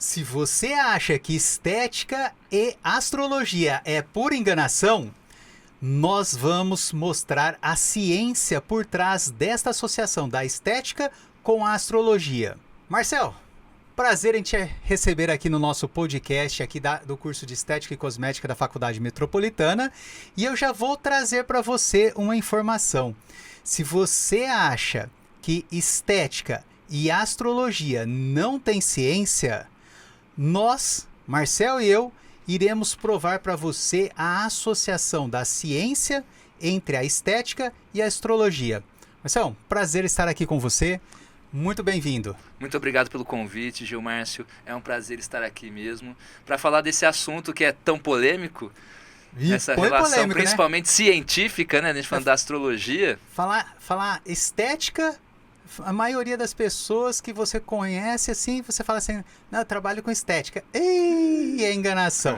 Se você acha que estética e astrologia é pura enganação, nós vamos mostrar a ciência por trás desta associação da estética com a astrologia. Marcel, prazer em te receber aqui no nosso podcast aqui do curso de Estética e Cosmética da Faculdade Metropolitana, e eu já vou trazer para você uma informação. Se você acha que estética e astrologia não tem ciência, nós, Marcel e eu, iremos provar para você a associação da ciência entre a estética e a astrologia. Marcel, prazer estar aqui com você. Muito bem-vindo. Muito obrigado pelo convite, Gilmárcio. É um prazer estar aqui mesmo para falar desse assunto que é tão polêmico. Essa relação polêmico, principalmente, né? Científica, né? A gente falando da astrologia. Falar estética, a maioria das pessoas que você conhece, assim, você fala assim, não, eu trabalho com estética. Ei, é enganação.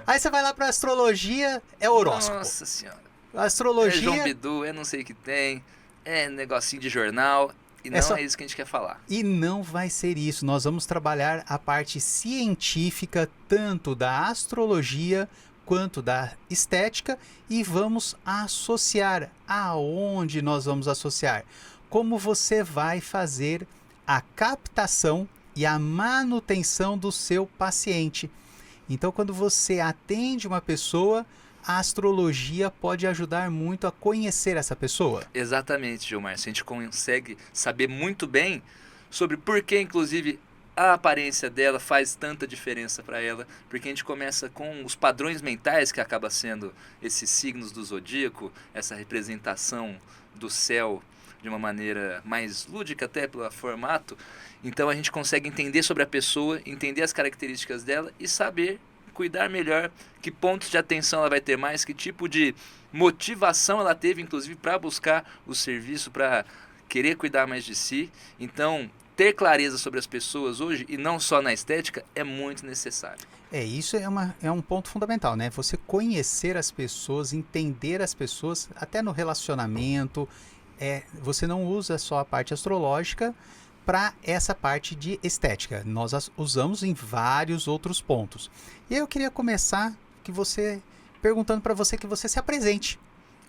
Aí você vai lá para astrologia, é horóscopo. Nossa Senhora. Astrologia... É João Bidu, é não sei o que tem, é negocinho de jornal, e não é isso que a gente quer falar. E não vai ser isso. Nós vamos trabalhar a parte científica, tanto da astrologia quanto da estética, e vamos associar. Aonde nós vamos associar? Como você vai fazer a captação e a manutenção do seu paciente. Então, quando você atende uma pessoa, a astrologia pode ajudar muito a conhecer essa pessoa. Exatamente, Gilmar. A gente consegue saber muito bem sobre por que, inclusive, a aparência dela faz tanta diferença para ela, porque a gente começa com os padrões mentais que acaba sendo esses signos do zodíaco, essa representação do céu de uma maneira mais lúdica até pelo formato. Então a gente consegue entender sobre a pessoa, entender as características dela e saber cuidar melhor, que pontos de atenção ela vai ter mais, que tipo de motivação ela teve, inclusive, para buscar o serviço, para querer cuidar mais de si. Então, ter clareza sobre as pessoas hoje, e não só na estética, é muito necessário. Isso é um ponto fundamental, né? Você conhecer as pessoas, entender as pessoas, até no relacionamento. Você não usa só a parte astrológica para essa parte de estética. Nós usamos em vários outros pontos. E eu queria começar perguntando para você que você se apresente,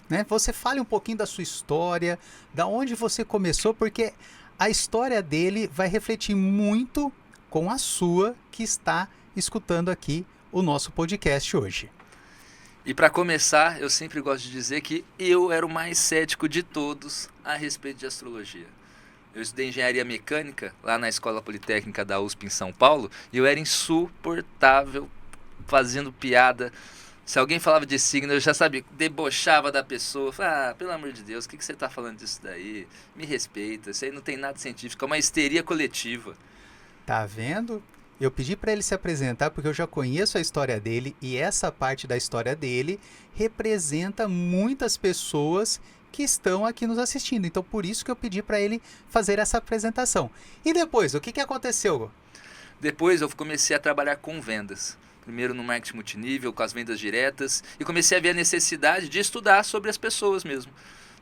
né? Você fale um pouquinho da sua história, da onde você começou, porque a história dele vai refletir muito com a sua que está escutando aqui o nosso podcast hoje. E para começar, eu sempre gosto de dizer que eu era o mais cético de todos a respeito de astrologia. Eu estudei engenharia mecânica lá na Escola Politécnica da USP em São Paulo e eu era insuportável fazendo piada. Se alguém falava de signo, eu já sabia, debochava da pessoa. Falava, pelo amor de Deus, o que você está falando disso daí? Me respeita, isso aí não tem nada científico, é uma histeria coletiva. Tá vendo? Eu pedi para ele se apresentar porque eu já conheço a história dele e essa parte da história dele representa muitas pessoas que estão aqui nos assistindo. Então, por isso que eu pedi para ele fazer essa apresentação. E depois, o que aconteceu? Depois eu comecei a trabalhar com vendas. Primeiro no marketing multinível, com as vendas diretas, e comecei a ver a necessidade de estudar sobre as pessoas mesmo.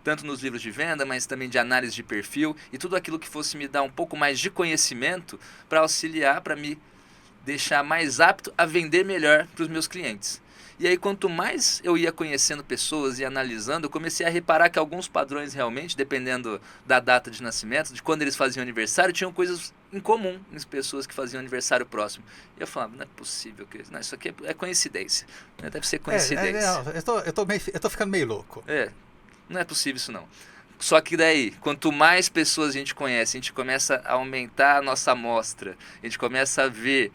Tanto nos livros de venda, mas também de análise de perfil e tudo aquilo que fosse me dar um pouco mais de conhecimento para auxiliar, para me deixar mais apto a vender melhor para os meus clientes. E aí, quanto mais eu ia conhecendo pessoas e analisando, eu comecei a reparar que alguns padrões realmente, dependendo da data de nascimento, de quando eles faziam aniversário, tinham coisas em comum nas pessoas que faziam aniversário próximo. E eu falava, não é possível, não, isso aqui é coincidência, né? Deve ser coincidência. Eu tô ficando meio louco. Não é possível isso não. Só que daí, quanto mais pessoas a gente conhece, a gente começa a aumentar a nossa amostra, a gente começa a ver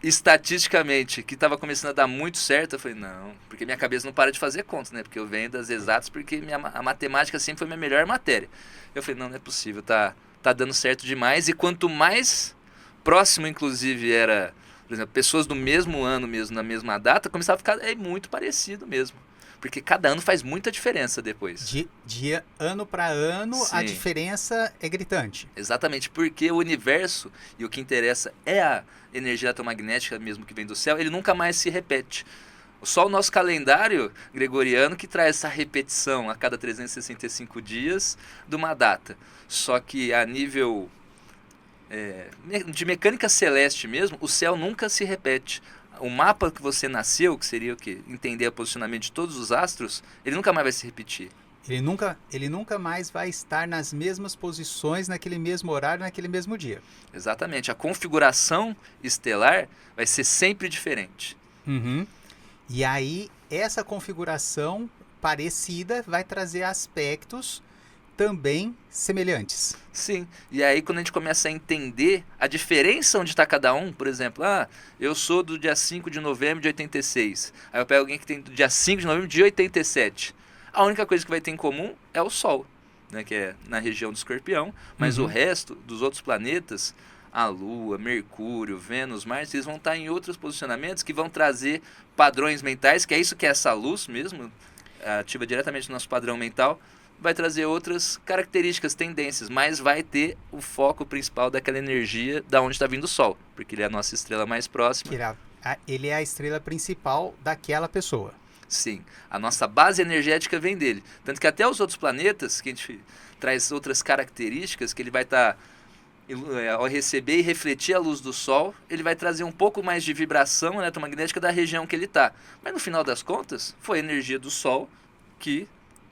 estatisticamente que estava começando a dar muito certo. Eu falei, não, porque minha cabeça não para de fazer contas, né? Porque eu venho das exatas, porque a matemática sempre foi minha melhor matéria. Eu falei, não é possível, tá dando certo demais. E quanto mais próximo, inclusive, era, por exemplo, pessoas do mesmo ano mesmo, na mesma data, começava a ficar muito parecido mesmo. Porque cada ano faz muita diferença depois. De ano para ano, Sim. A diferença é gritante. Exatamente, porque o universo, e o que interessa é a energia eletromagnética mesmo que vem do céu, ele nunca mais se repete. Só o nosso calendário gregoriano que traz essa repetição a cada 365 dias de uma data. Só que a nível de mecânica celeste mesmo, o céu nunca se repete. O mapa que você nasceu, que seria o quê? Entender o posicionamento de todos os astros, ele nunca mais vai se repetir. Ele nunca mais vai estar nas mesmas posições, naquele mesmo horário, naquele mesmo dia. Exatamente. A configuração estelar vai ser sempre diferente. Uhum. E aí, essa configuração parecida vai trazer aspectos também semelhantes. Sim. E aí, quando a gente começa a entender a diferença onde está cada um, por exemplo, eu sou do dia 5 de novembro de 86. Aí eu pego alguém que tem do dia 5 de novembro de 87. A única coisa que vai ter em comum é o Sol, né, que é na região do Escorpião, mas o resto dos outros planetas, a Lua, Mercúrio, Vênus, Marte, eles vão estar em outros posicionamentos que vão trazer padrões mentais, que é isso que é essa luz mesmo, ativa diretamente no nosso padrão mental, vai trazer outras características, tendências, mas vai ter o foco principal daquela energia da onde está vindo o Sol, porque ele é a nossa estrela mais próxima. Ele é a estrela principal daquela pessoa. Sim, a nossa base energética vem dele. Tanto que até os outros planetas, que a gente traz outras características, que ele vai estar, ao receber e refletir a luz do Sol, ele vai trazer um pouco mais de vibração eletromagnética da região que ele está. Mas no final das contas, foi a energia do Sol que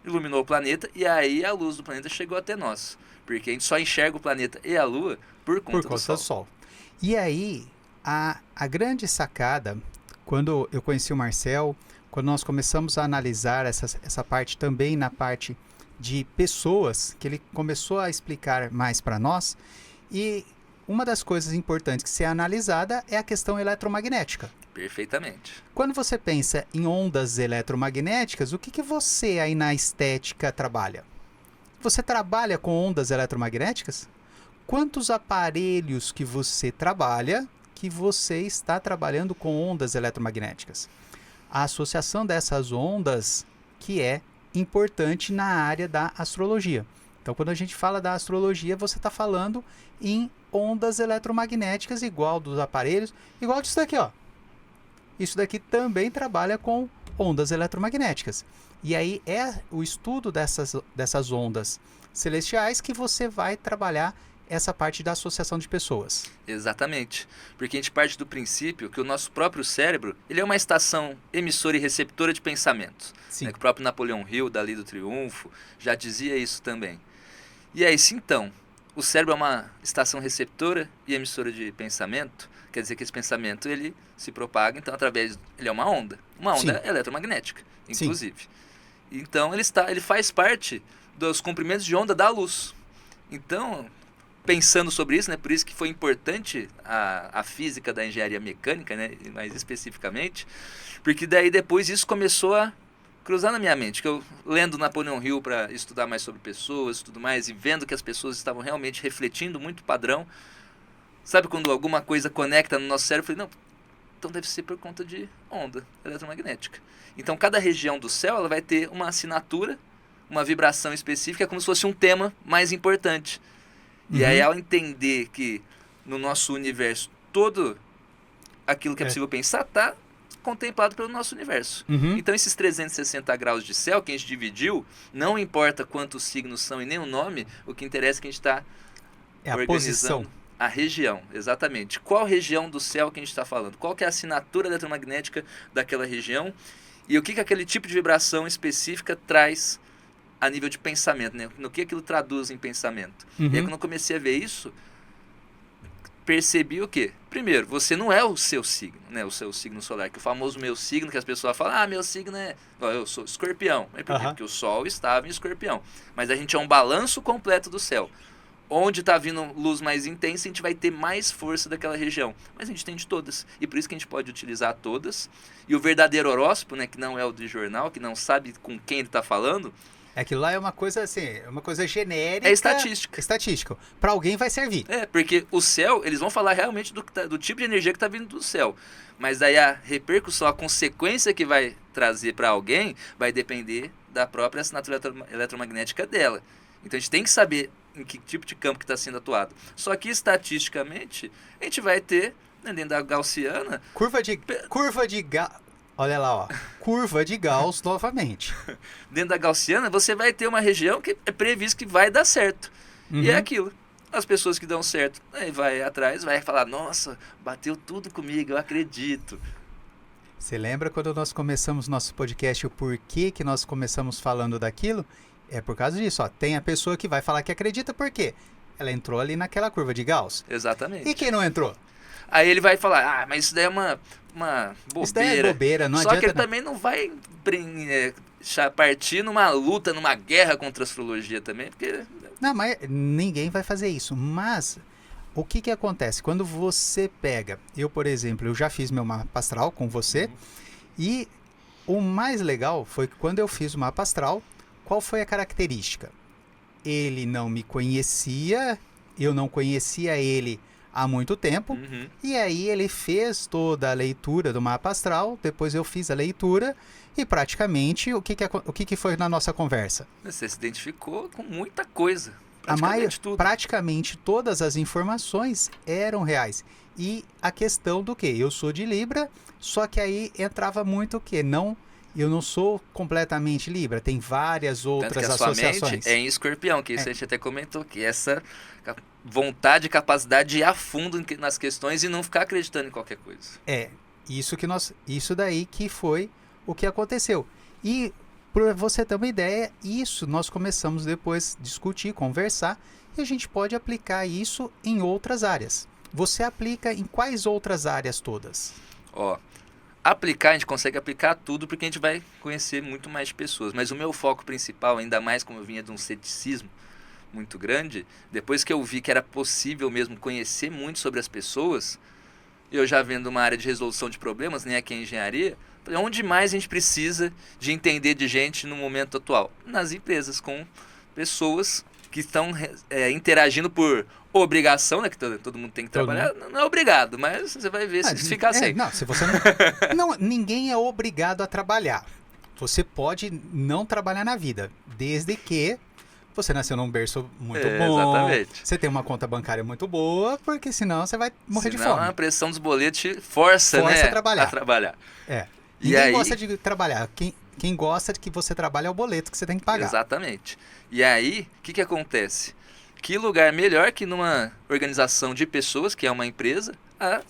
iluminou o planeta, e aí a luz do planeta chegou até nós. Porque a gente só enxerga o planeta e a Lua por conta do Sol. E aí, a grande sacada, quando eu conheci o Marcel, quando nós começamos a analisar essa parte também na parte de pessoas, que ele começou a explicar mais para nós, e uma das coisas importantes que se é analisada é a questão eletromagnética. Perfeitamente. Quando você pensa em ondas eletromagnéticas, o que você aí na estética trabalha? Você trabalha com ondas eletromagnéticas? Quantos aparelhos que você trabalha que você está trabalhando com ondas eletromagnéticas? A associação dessas ondas que é importante na área da astrologia. Então, quando a gente fala da astrologia, você está falando em ondas eletromagnéticas igual dos aparelhos, igual disso daqui, ó. Isso daqui também trabalha com ondas eletromagnéticas. E aí é o estudo dessas ondas celestiais que você vai trabalhar essa parte da associação de pessoas. Exatamente, porque a gente parte do princípio que o nosso próprio cérebro, ele é uma estação emissora e receptora de pensamentos. Né? Que o próprio Napoleão Hill, da Lei do Triunfo, já dizia isso também. E é isso então, o cérebro é uma estação receptora e emissora de pensamento, quer dizer que esse pensamento ele se propaga, então ele é uma onda eletromagnética, inclusive. Sim. Então ele faz parte dos comprimentos de onda da luz. Então, pensando sobre isso, né, por isso que foi importante a física da engenharia mecânica, né, mais especificamente, porque daí depois isso começou a cruzar na minha mente, que eu lendo Napoleão Hill para estudar mais sobre pessoas e tudo mais, e vendo que as pessoas estavam realmente refletindo muito padrão, sabe quando alguma coisa conecta no nosso cérebro, eu falei, não, então deve ser por conta de onda eletromagnética. Então cada região do céu ela vai ter uma assinatura, uma vibração específica, como se fosse um tema mais importante. E aí, ao entender que no nosso universo todo aquilo que é possível pensar está contemplado pelo nosso universo. Então, esses 360 graus de céu que a gente dividiu, não importa quantos signos são e nem o nome, o que interessa é que a gente está organizando posição. A região, exatamente. Qual região do céu que a gente está falando? Qual que é a assinatura eletromagnética daquela região? E o que aquele tipo de vibração específica traz a nível de pensamento, né? No que aquilo traduz em pensamento. E aí, quando eu comecei a ver isso, percebi o quê? Primeiro, você não é o seu signo, né? O seu signo solar, que é o famoso meu signo, que as pessoas falam, meu signo é... Eu sou escorpião. Mas por quê? Porque o Sol estava em escorpião. Mas a gente é um balanço completo do céu. Onde está vindo luz mais intensa, a gente vai ter mais força daquela região. Mas a gente tem de todas. E por isso que a gente pode utilizar todas. E o verdadeiro horóscopo, né? Que não é o de jornal, que não sabe com quem ele está falando... Aquilo lá é uma coisa assim, é uma coisa genérica. É estatística. Estatística. Para alguém vai servir. Porque o céu, eles vão falar realmente do tipo de energia que está vindo do céu. Mas daí a repercussão, a consequência que vai trazer para alguém vai depender da própria assinatura eletromagnética dela. Então a gente tem que saber em que tipo de campo que está sendo atuado. Só que estatisticamente, a gente vai ter, né, dentro da gaussiana... Olha lá, ó. Curva de Gauss novamente. Dentro da gaussiana, você vai ter uma região que é previsto que vai dar certo. E é aquilo. As pessoas que dão certo, aí vai atrás, vai falar, nossa, bateu tudo comigo, eu acredito. Você lembra quando nós começamos nosso podcast, o porquê que nós começamos falando daquilo? É por causa disso, ó. Tem a pessoa que vai falar que acredita, por quê? Ela entrou ali naquela curva de Gauss. Exatamente. E quem não entrou? Aí ele vai falar, mas isso daí é uma bobeira. Isso daí é bobeira, não Só adianta. que ele também não vai partir numa luta, numa guerra contra a astrologia também, porque... Não, mas ninguém vai fazer isso. Mas o que que acontece? Quando você pega, eu, por exemplo, eu já fiz meu mapa astral com você, e o mais legal foi que quando eu fiz o mapa astral, qual foi a característica? Ele não me conhecia, eu não conhecia ele há muito tempo, e aí ele fez toda a leitura do mapa astral, depois eu fiz a leitura, e praticamente o que foi na nossa conversa? Você se identificou com muita coisa. Tudo. Praticamente todas as informações eram reais. E a questão do que? Eu sou de Libra, só que aí entrava muito o que? Eu não sou completamente Libra, tem várias outras Tanto que a associações. sua mente é em Escorpião, que isso a gente até comentou, que essa vontade e capacidade de ir a fundo nas questões e não ficar acreditando em qualquer coisa. Isso daí que foi o que aconteceu. E para você ter uma ideia, isso nós começamos depois a discutir, conversar, e a gente pode aplicar isso em outras áreas. Você aplica em quais outras áreas todas? A gente consegue aplicar tudo porque a gente vai conhecer muito mais pessoas. Mas o meu foco principal, ainda mais como eu vinha de um ceticismo muito grande, depois que eu vi que era possível mesmo conhecer muito sobre as pessoas, eu já vendo uma área de resolução de problemas, nem aqui em engenharia, onde mais a gente precisa de entender de gente no momento atual? Nas empresas, com pessoas que estão interagindo por obrigação, né? Que todo mundo tem que trabalhar. Não é obrigado, mas você vai ver se ficar sem. Não, se você não, ninguém é obrigado a trabalhar. Você pode não trabalhar na vida, desde que você nasceu num berço muito bom. Exatamente. Você tem uma conta bancária muito boa, porque senão você vai morrer de fome. A pressão dos boletos te força, né? A trabalhar. Ninguém gosta de trabalhar. Quem gosta de que você trabalhe é o boleto que você tem que pagar. Exatamente. E aí, o que acontece? Que lugar melhor que numa organização de pessoas, que é uma empresa, a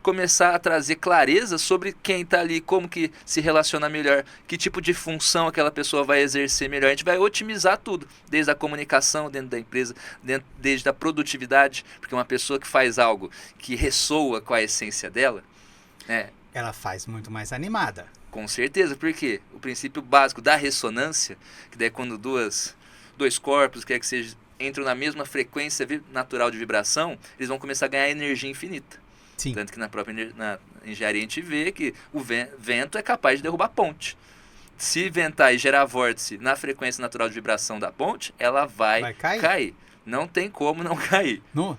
começar a trazer clareza sobre quem está ali, como que se relaciona melhor, que tipo de função aquela pessoa vai exercer melhor. A gente vai otimizar tudo, desde a comunicação dentro da empresa, desde a produtividade, porque uma pessoa que faz algo que ressoa com a essência dela, ela faz muito mais animada. Com certeza, porque o princípio básico da ressonância, que daí quando dois corpos, quer que seja, entram na mesma frequência natural de vibração, eles vão começar a ganhar energia infinita. Sim. Tanto que na própria engenharia a gente vê que o vento é capaz de derrubar ponte. Se ventar e gerar vórtice na frequência natural de vibração da ponte, ela vai cair. Não tem como não cair. Não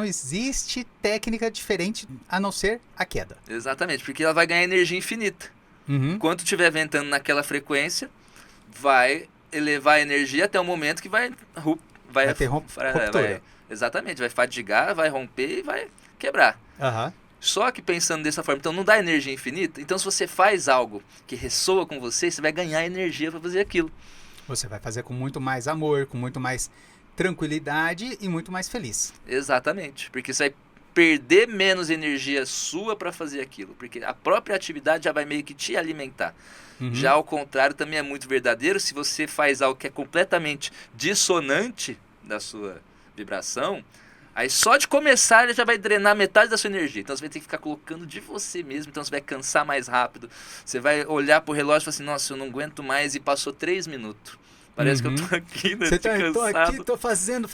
existe técnica diferente a não ser a queda. Exatamente, porque ela vai ganhar energia infinita. Enquanto estiver ventando naquela frequência, vai elevar a energia até o momento que vai ter ruptura. Exatamente, vai fadigar, vai romper e vai quebrar. Só que pensando dessa forma, então não dá energia infinita. Então se você faz algo que ressoa com você, você vai ganhar energia para fazer aquilo. Você vai fazer com muito mais amor, com muito mais tranquilidade e muito mais feliz. Exatamente, porque você vai perder menos energia sua para fazer aquilo, porque a própria atividade já vai meio que te alimentar. Já ao contrário também é muito verdadeiro, se você faz algo que é completamente dissonante da sua vibração, aí só de começar ele já vai drenar metade da sua energia, então você vai ter que ficar colocando de você mesmo, então você vai cansar mais rápido, você vai olhar pro relógio e falar assim, nossa, eu não aguento mais e passou 3 minutos. Parece que eu tô aqui, né? Tô aqui, tô fazendo.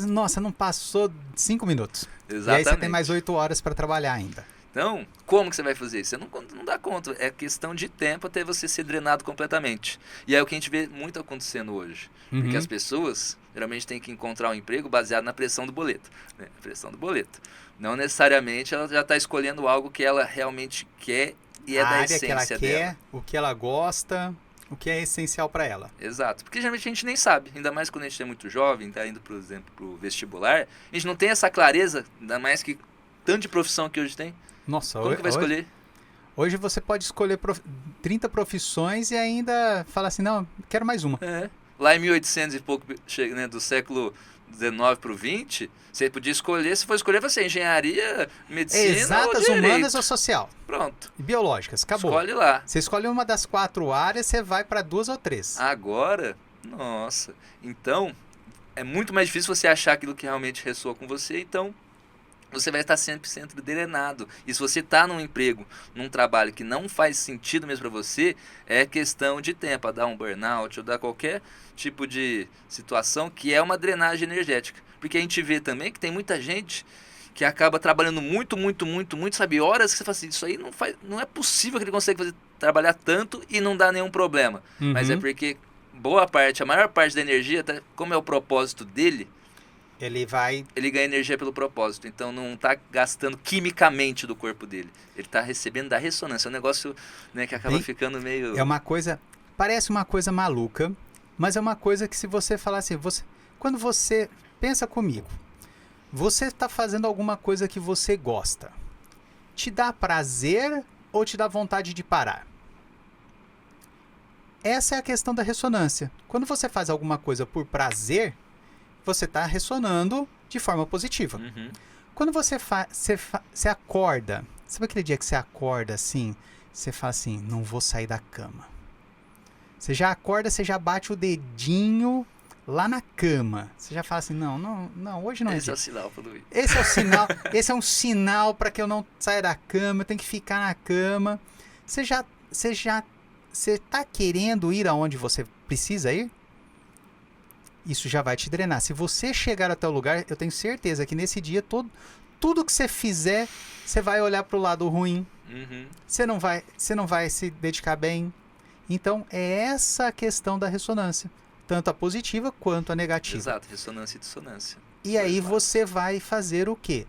Nossa, não passou 5 minutos. Exatamente. E aí você tem mais 8 horas para trabalhar ainda. Então, como que você vai fazer isso? Você não dá conta. É questão de tempo até você ser drenado completamente. E é o que a gente vê muito acontecendo hoje. Porque as pessoas, geralmente, têm que encontrar um emprego baseado na pressão do boleto. Né? Pressão do boleto. Não necessariamente ela já está escolhendo algo que ela realmente quer e é da essência dela. A área que ela quer, o que ela gosta, o que é essencial para ela. Exato. Porque geralmente a gente nem sabe. Ainda mais quando a gente é muito jovem, está indo, por exemplo, para o vestibular. A gente não tem essa clareza, ainda mais que tanto de profissão que hoje tem. Nossa, como que vai escolher? Hoje você pode escolher 30 profissões e ainda falar assim, não, quero mais uma. lá em 1800 e pouco, né, do século 19 para o 20, você podia escolher, se for escolher, você engenharia, medicina Exatas, ou direito. humanas ou social. Pronto. E biológicas, acabou. Escolhe lá. Você escolhe uma das 4 áreas, você vai para 2 ou 3. Agora, nossa, então é muito mais difícil você achar aquilo que realmente ressoa com você, então você vai estar sempre sendo drenado. E se você está num emprego, num trabalho que não faz sentido mesmo para você, é questão de tempo, a dar um burnout ou dar qualquer tipo de situação que é uma drenagem energética. Porque a gente vê também que tem muita gente que acaba trabalhando muito, sabe, horas que você fala assim, isso aí não é possível que ele consiga trabalhar tanto e não dar nenhum problema. Mas é porque a maior parte da energia, como é o propósito dele, ele ganha energia pelo propósito, então não está gastando quimicamente do corpo dele. Ele está recebendo da ressonância. É um negócio, né, que acaba ficando meio... É uma coisa... Parece uma coisa maluca, mas é uma coisa que se você falar assim... Quando você... Pensa comigo. Você está fazendo alguma coisa que você gosta. Te dá prazer ou te dá vontade de parar? Essa é a questão da ressonância. Quando você faz alguma coisa por prazer... você está ressonando de forma positiva. Quando você acorda, sabe aquele dia que você acorda assim, você fala assim, não vou sair da cama. Você já acorda, você já bate o dedinho lá na cama. Você já fala assim, não, hoje não é Esse dia. é o sinal, Luiz. Esse é o sinal, esse é um sinal para que eu não saia da cama, eu tenho que ficar na cama. Você está querendo ir aonde você precisa ir? Isso já vai te drenar. Se você chegar até o lugar, eu tenho certeza que nesse dia, tudo que você fizer, você vai olhar para o lado ruim. Você não vai se dedicar bem. Então, é essa a questão da ressonância. Tanto a positiva quanto a negativa. Exato, ressonância e dissonância. E aí você vai fazer o quê?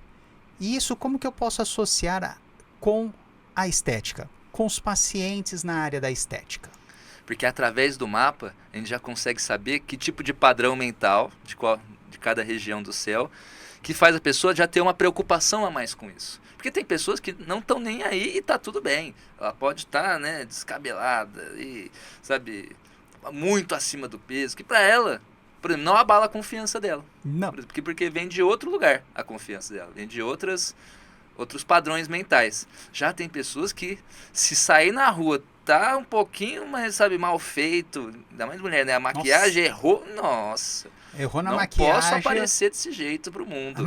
Isso como que eu posso associar com a estética? Com os pacientes na área da estética. Porque através do mapa, a gente já consegue saber que tipo de padrão mental de cada região do céu, que faz a pessoa já ter uma preocupação a mais com isso. Porque tem pessoas que não estão nem aí e tá tudo bem. Ela pode estar, né, descabelada e, sabe, muito acima do peso, que para ela, por exemplo, não abala a confiança dela. Não. Porque vem de outro lugar a confiança dela, vem de outros padrões mentais. Já tem pessoas que, se sair na rua, tá um pouquinho, mas sabe, mal feito, ainda mais mulher, né? A maquiagem errou, Errou na não maquiagem. Não posso aparecer desse jeito pro mundo.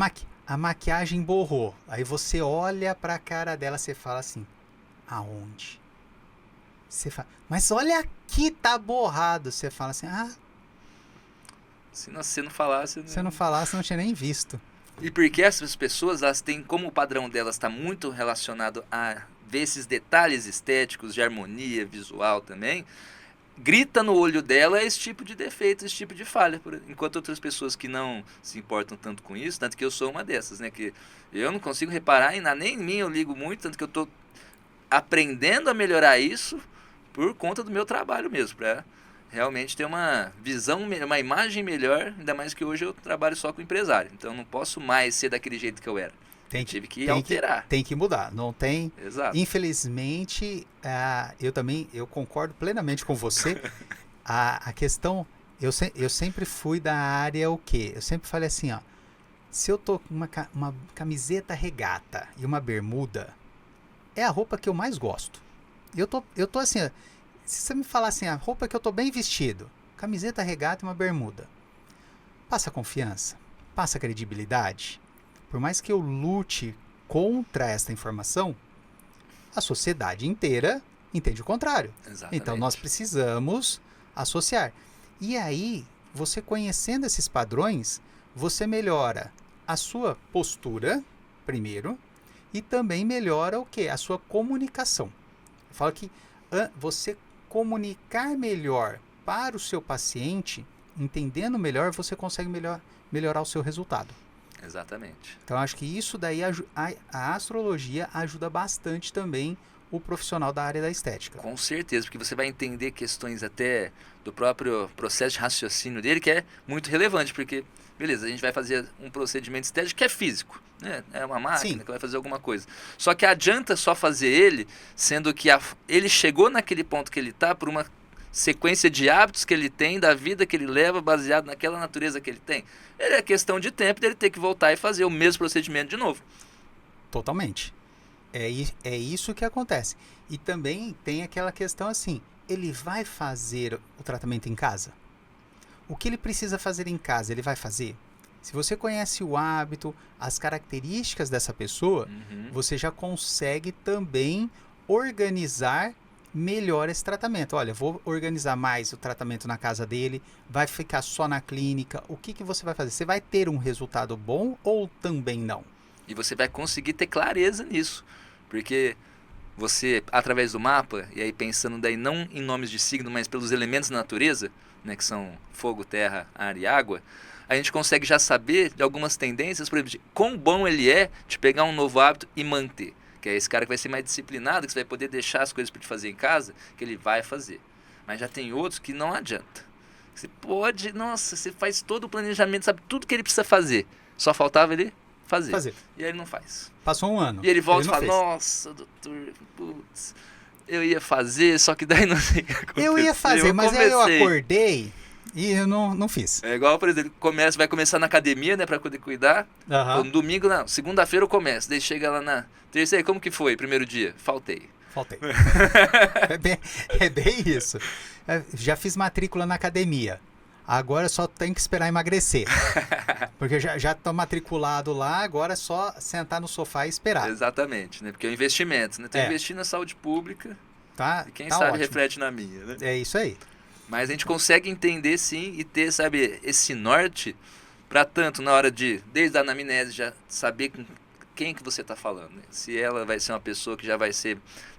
A maquiagem borrou. Aí você olha pra cara dela, você fala assim, aonde? Você fala, mas olha aqui, tá borrado. Você fala assim, se você não falasse... Se não falasse, não tinha nem visto. E porque essas pessoas, elas têm, como o padrão delas está muito relacionado a ver esses detalhes estéticos, de harmonia visual também, grita no olho dela esse tipo de defeito, esse tipo de falha. Enquanto outras pessoas que não se importam tanto com isso, tanto que eu sou uma dessas, né? Que eu não consigo reparar nem em mim eu ligo muito, tanto que eu estou aprendendo a melhorar isso por conta do meu trabalho mesmo, para realmente ter uma visão, uma imagem melhor, ainda mais que hoje eu trabalho só com empresário, então eu não posso mais ser daquele jeito que eu era. Tive que alterar. Tem que mudar, não tem... Exato. Infelizmente, eu concordo plenamente com você. A questão, eu sempre fui da área o quê? Eu sempre falei assim, ó, se eu tô com uma camiseta regata e uma bermuda, é a roupa que eu mais gosto. Eu tô assim, ó, se você me falar assim, a roupa que eu tô bem vestido, camiseta regata e uma bermuda, passa confiança, passa credibilidade. Por mais que eu lute contra esta informação, a sociedade inteira entende o contrário. Exatamente. Então nós precisamos associar. E aí, você conhecendo esses padrões, você melhora a sua postura, primeiro, e também melhora o quê? A sua comunicação. Eu falo que você comunicar melhor para o seu paciente, entendendo melhor, você consegue melhorar o seu resultado. Exatamente. Então, acho que isso daí, a astrologia ajuda bastante também o profissional da área da estética. Com certeza, porque você vai entender questões até do próprio processo de raciocínio dele, que é muito relevante, porque, beleza, a gente vai fazer um procedimento estético que é físico, né? É uma máquina que vai fazer alguma coisa. Só que adianta só fazer ele, sendo que ele chegou naquele ponto que ele está por uma sequência de hábitos que ele tem, da vida que ele leva, baseado naquela natureza que ele tem. É questão de tempo dele ter que voltar e fazer o mesmo procedimento de novo. Totalmente. É isso que acontece. E também tem aquela questão assim, ele vai fazer o tratamento em casa? O que ele precisa fazer em casa, ele vai fazer? Se você conhece o hábito, as características dessa pessoa, você já consegue também organizar melhor esse tratamento. Olha, vou organizar mais o tratamento na casa dele, vai ficar só na clínica. O que você vai fazer? Você vai ter um resultado bom ou também não? E você vai conseguir ter clareza nisso. Porque você, através do mapa, e aí pensando daí não em nomes de signo, mas pelos elementos da natureza, né, que são fogo, terra, ar e água, a gente consegue já saber de algumas tendências, por exemplo, de quão bom ele é de pegar um novo hábito e manter. Que é esse cara que vai ser mais disciplinado, que você vai poder deixar as coisas para te fazer em casa, que ele vai fazer. Mas já tem outros que não adianta. Você pode, nossa, você faz todo o planejamento, sabe tudo que ele precisa fazer. Só faltava ele fazer. E aí ele não faz. Passou um ano. E ele volta e fala, nossa, doutor, putz, eu ia fazer, só que daí não sei o que aconteceu. Eu ia fazer, mas aí eu acordei e eu não fiz. É igual, por exemplo, vai começar na academia, né, pra poder cuidar. No domingo, não, segunda-feira eu começo. Daí chega lá na terceira, como que foi? Primeiro dia? Faltei. É bem isso. Já fiz matrícula na academia. Agora só tem que esperar emagrecer. Porque já estou matriculado lá, agora é só sentar no sofá e esperar. Exatamente, né? Porque é um investimento, né? Tem que investir na saúde pública. Tá, e quem tá sabe ótimo. reflete na minha, né? É isso aí. Mas a gente consegue entender sim e ter, sabe, esse norte para tanto na hora de, desde a anamnese, já saber com quem que você está falando. Né? Se ela vai ser uma pessoa que já vai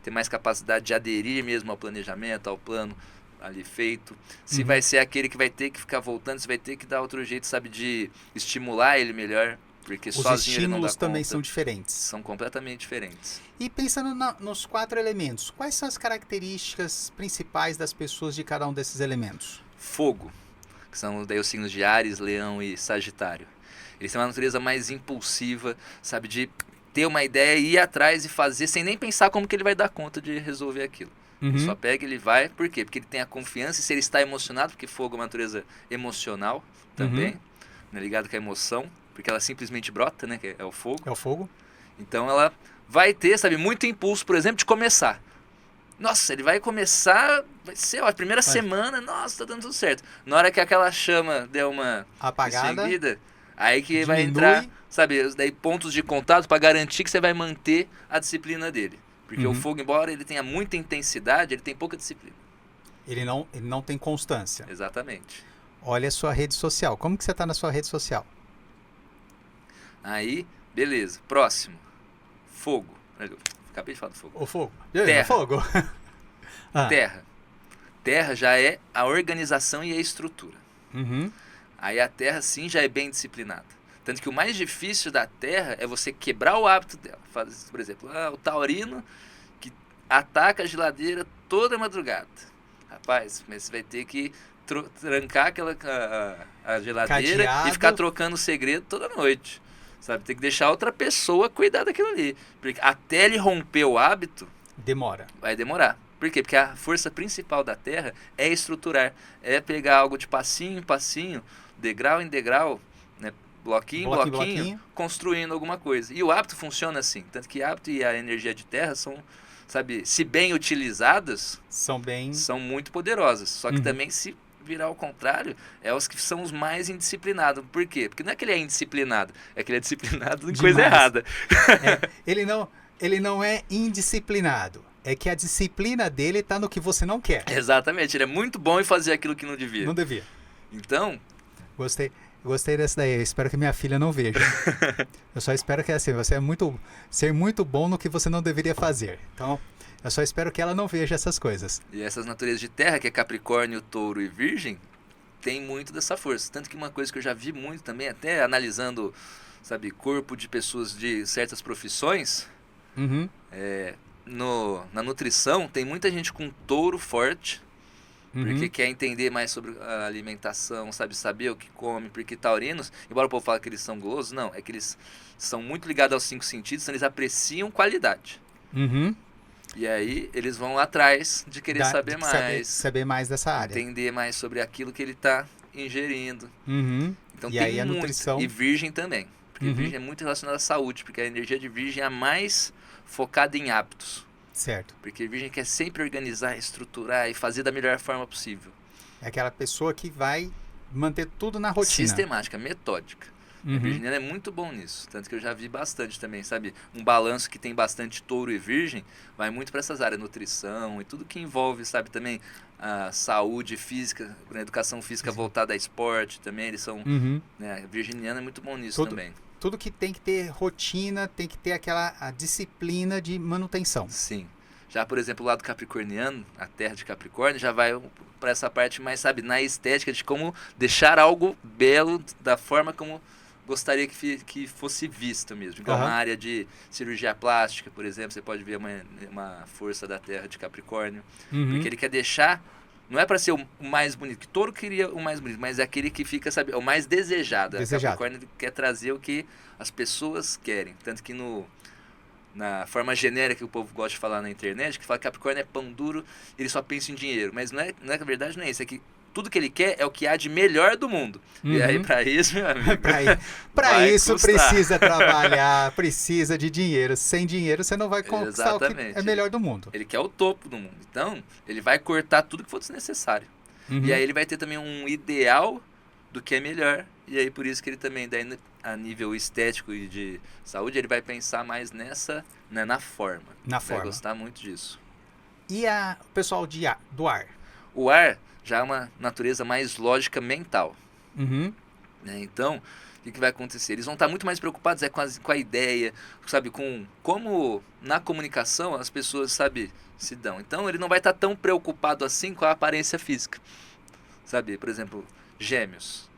ter mais capacidade de aderir mesmo ao planejamento, ao plano ali feito. Se vai ser aquele que vai ter que ficar voltando, se vai ter que dar outro jeito, sabe, de estimular ele melhor. Porque os sozinho ele não dá estímulos também conta. São diferentes. São completamente diferentes. E pensando nos 4 elementos, quais são as características principais das pessoas de cada um desses elementos? Fogo, que são daí os signos de Áries, Leão e Sagitário. Eles têm uma natureza mais impulsiva, sabe, de ter uma ideia e ir atrás e fazer sem nem pensar como que ele vai dar conta de resolver aquilo. Ele só pega, ele vai, por quê? Porque ele tem a confiança, e se ele está emocionado, porque fogo é uma natureza emocional também, né, ligado com a emoção, porque ela simplesmente brota, né, que é o fogo. É o fogo. Então ela vai ter, sabe, muito impulso, por exemplo, de começar. Nossa, ele vai começar, vai ser ó, a primeira semana, nossa, tá dando tudo certo. Na hora que aquela chama der uma apagada, seguida, aí que diminui. vai entrar, sabe, daí pontos de contato para garantir que você vai manter a disciplina dele. Porque o fogo, embora ele tenha muita intensidade, ele tem pouca disciplina. Ele não tem constância. Exatamente. Olha a sua rede social. Como que você está na sua rede social? Aí, beleza. Próximo. Fogo. Acabei de falar do fogo. O fogo. Terra. Fogo. Terra. Terra já é a organização e a estrutura. Aí a terra, sim, já é bem disciplinada. Tanto que o mais difícil da terra é você quebrar o hábito dela. Por exemplo, o taurino que ataca a geladeira toda madrugada. Rapaz, mas você vai ter que trancar a geladeira Cadeado. E ficar trocando o segredo toda noite. Sabe? Tem que deixar outra pessoa cuidar daquilo ali. Porque até ele romper o hábito... Demora. Vai demorar. Por quê? Porque a força principal da terra é estruturar. É pegar algo de passinho em passinho, degrau em degrau, né? Bloquinho em bloquinho, construindo alguma coisa. E o hábito funciona assim. Tanto que hábito e a energia de terra são, sabe, se bem utilizadas, são muito poderosas. Só que também, se virar ao contrário, é os que são os mais indisciplinados. Por quê? Porque não é que ele é indisciplinado, é que ele é disciplinado em coisa errada. Ele não é indisciplinado. É que a disciplina dele está no que você não quer. Exatamente. Ele é muito bom em fazer aquilo que não devia. Não devia. Então... Gostei dessa daí. Eu espero que minha filha não veja. Eu só espero que assim, você ser muito bom no que você não deveria fazer. Então, eu só espero que ela não veja essas coisas. E essas naturezas de terra, que é Capricórnio, Touro e Virgem, tem muito dessa força. Tanto que uma coisa que eu já vi muito também, até analisando, sabe, corpo de pessoas de certas profissões, na nutrição, tem muita gente com touro forte, porque quer entender mais sobre a alimentação, saber o que come, porque taurinos, embora o povo fale que eles são gulosos, não, é que eles são muito ligados aos 5 sentidos, então eles apreciam qualidade. E aí eles vão atrás de querer saber mais, saber mais dessa área. entender mais sobre aquilo que ele está ingerindo. Uhum. Então E tem aí a muito. nutrição. E virgem também. Porque virgem é muito relacionada à saúde, porque a energia de virgem é a mais focada em hábitos. Certo. Porque virgem quer sempre organizar, estruturar e fazer da melhor forma possível. É aquela pessoa que vai manter tudo na rotina. Sistemática, metódica. Uhum. A virginiana é muito bom nisso. Tanto que eu já vi bastante também, sabe? Um balanço que tem bastante touro e virgem vai muito para essas áreas, nutrição e tudo que envolve, sabe? Também a saúde física, a educação física voltada a esporte também. Eles são. Uhum. Né? A virginiana é muito bom nisso também. Tudo que tem que ter rotina, tem que ter a disciplina de manutenção. Sim. Já, por exemplo, o lado capricorniano, a terra de Capricórnio, já vai para essa parte mais, sabe, na estética de como deixar algo belo da forma como gostaria que fosse visto mesmo. Igual uma área de cirurgia plástica, por exemplo, você pode ver uma força da terra de Capricórnio. Porque ele quer deixar, não é para ser o mais bonito, que todo queria o mais bonito, mas é aquele que fica, sabe, o mais desejado. Capricórnio quer trazer o que as pessoas querem. Tanto que na forma genérica que o povo gosta de falar na internet, que fala que Capricórnio é pão duro, ele só pensa em dinheiro. Mas não é a verdade, não é isso. É que tudo que ele quer é o que há de melhor do mundo. E aí, para isso, meu amigo, para isso precisa trabalhar, precisa de dinheiro. Sem dinheiro, você não vai conquistar o que é melhor do mundo. Ele quer o topo do mundo. Então, ele vai cortar tudo que for desnecessário. E aí ele vai ter também um ideal do que é melhor. E aí, por isso que ele também, daí, a nível estético e de saúde, ele vai pensar mais nessa, né, na forma. Vai gostar muito disso. E o pessoal do ar? O ar já é uma natureza mais lógica mental. Né? Então, o que vai acontecer? Eles vão estar muito mais preocupados com a ideia, sabe, com como na comunicação as pessoas, sabe, se dão. Então, ele não vai estar tão preocupado assim com a aparência física. Sabe, por exemplo, Gêmeos.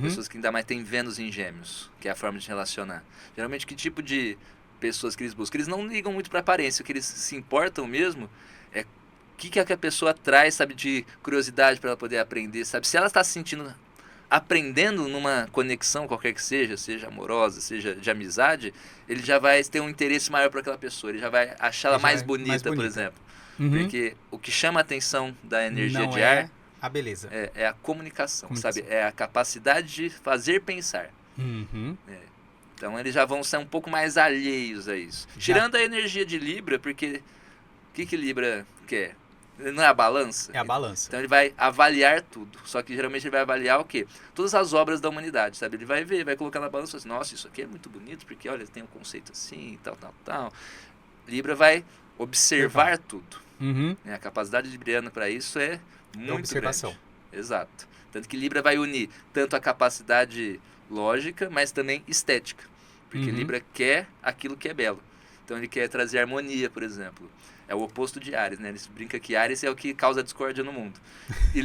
Pessoas que ainda mais têm Vênus em Gêmeos, que é a forma de relacionar. Geralmente, que tipo de pessoas que eles buscam? Eles não ligam muito para a aparência. O que eles se importam mesmo é o que a pessoa traz, sabe, de curiosidade para ela poder aprender, sabe? Se ela está se sentindo aprendendo numa conexão qualquer que seja amorosa, seja de amizade, ele já vai ter um interesse maior por aquela pessoa. Ele já vai achar ela mais bonita, por exemplo. Porque o que chama a atenção da energia de ar... a beleza. É a comunicação, sabe? É a capacidade de fazer pensar. Então eles já vão ser um pouco mais alheios a isso. Tirando a energia de Libra, porque o que Libra quer? Não é a balança? É a balança. Então ele vai avaliar tudo. Só que geralmente ele vai avaliar o quê? Todas as obras da humanidade, sabe? Ele vai ver, vai colocar na balança e assim, nossa, isso aqui é muito bonito, porque olha, tem um conceito assim, tal. Libra vai observar tudo. A capacidade libriana para isso é muito observação. Grande. Exato. Tanto que Libra vai unir tanto a capacidade lógica, mas também estética. Porque Libra quer aquilo que é belo. Então ele quer trazer harmonia, por exemplo. É o oposto de Áries, né? Ele brinca que Áries é o que causa discórdia no mundo. E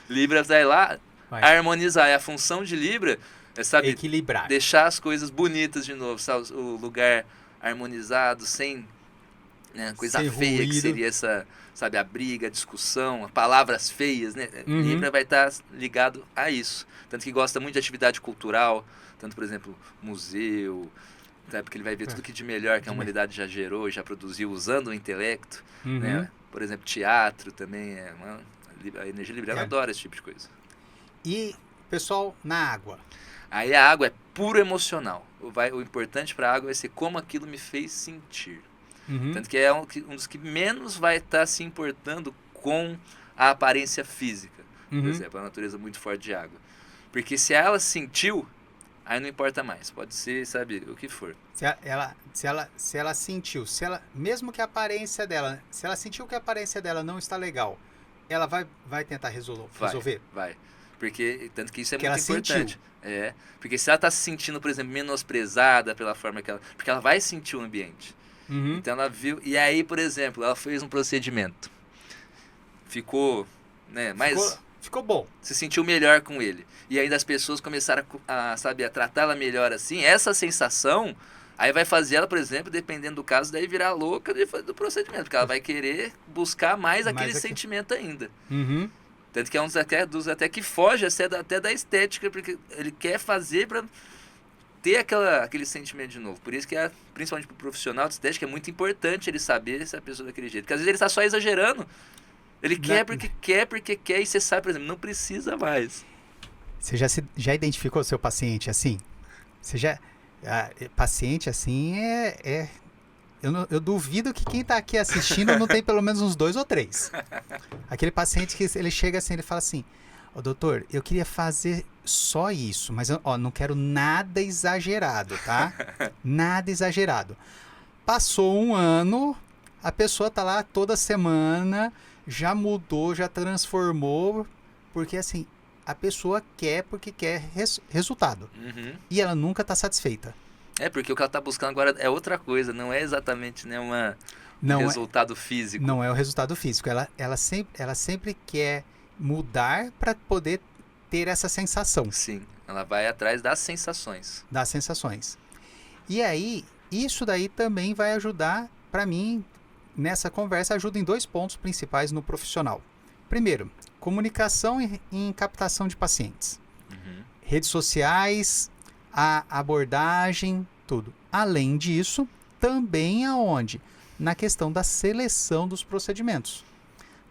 Libra vai lá harmonizar. E a função de Libra é, sabe, equilibrar. Deixar as coisas bonitas de novo, sabe? O lugar harmonizado, sem... Né, coisa sem feia ruído. Que seria essa, sabe, a briga, a discussão, palavras feias, né? Libra vai estar ligado a isso. Tanto que gosta muito de atividade cultural, tanto, por exemplo, museu, tá? Porque ele vai ver tudo que de melhor que a humanidade já gerou e já produziu usando o intelecto. Né? Por exemplo, teatro também, a energia libriana adora esse tipo de coisa. E, pessoal, na água? Aí a água é puro emocional. O importante para a água vai ser como aquilo me fez sentir. Tanto que é um dos que menos vai estar se importando com a aparência física. Por exemplo, a natureza muito forte de água. Porque se ela sentiu, aí não importa mais. Pode ser, sabe, o que for. Se ela sentiu, mesmo que a aparência dela, se ela sentiu que a aparência dela não está legal, ela vai tentar resolver? Vai. Porque, tanto que isso é porque muito importante. Porque se ela está se sentindo, por exemplo, menosprezada pela forma que ela... Porque ela vai sentir o ambiente. Então ela viu, e aí, por exemplo, ela fez um procedimento, ficou, né, ficou bom, se sentiu melhor com ele, e ainda as pessoas começaram a tratá-la melhor assim, essa sensação, aí vai fazer ela, por exemplo, dependendo do caso, daí virar louca do procedimento, porque ela vai querer buscar mais aquele sentimento ainda. Tanto que é um dos até que foge até da estética, porque ele quer fazer para ter aquele sentimento de novo. Por isso que, principalmente para o profissional de estética, é muito importante ele saber se a pessoa é daquele jeito. Porque às vezes ele está só exagerando. Ele quer porque quer, e você sabe, por exemplo, não precisa mais. Você já identificou o seu paciente assim? Você já... paciente assim eu duvido que quem está aqui assistindo não tem pelo menos uns 2 ou 3. Aquele paciente que ele chega assim, ele fala assim, doutor, eu queria fazer só isso, mas eu não quero nada exagerado, tá? Nada exagerado. Passou um ano, a pessoa tá lá toda semana, já mudou, já transformou, porque assim, a pessoa quer porque quer resultado. Uhum. E ela nunca está satisfeita. Porque o que ela está buscando agora é outra coisa, não é exatamente, né, um resultado físico. Não é o resultado físico. Ela sempre quer mudar para poder ter essa sensação. Sim, ela vai atrás das sensações. Das sensações. E aí, isso daí também vai ajudar, para mim, nessa conversa, ajuda em 2 pontos principais no profissional. Primeiro, comunicação em captação de pacientes. Uhum. Redes sociais, a abordagem, tudo. Além disso, também aonde? Na questão da seleção dos procedimentos.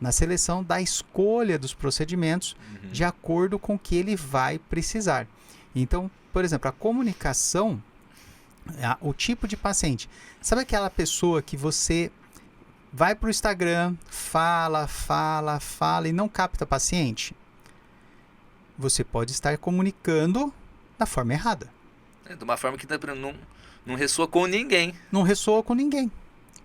Na seleção da escolha dos procedimentos, de acordo com o que ele vai precisar. Então, por exemplo, a comunicação, o tipo de paciente. Sabe aquela pessoa que você vai para o Instagram, fala e não capta paciente? Você pode estar comunicando da forma errada. De uma forma que não ressoa com ninguém. Não ressoa com ninguém.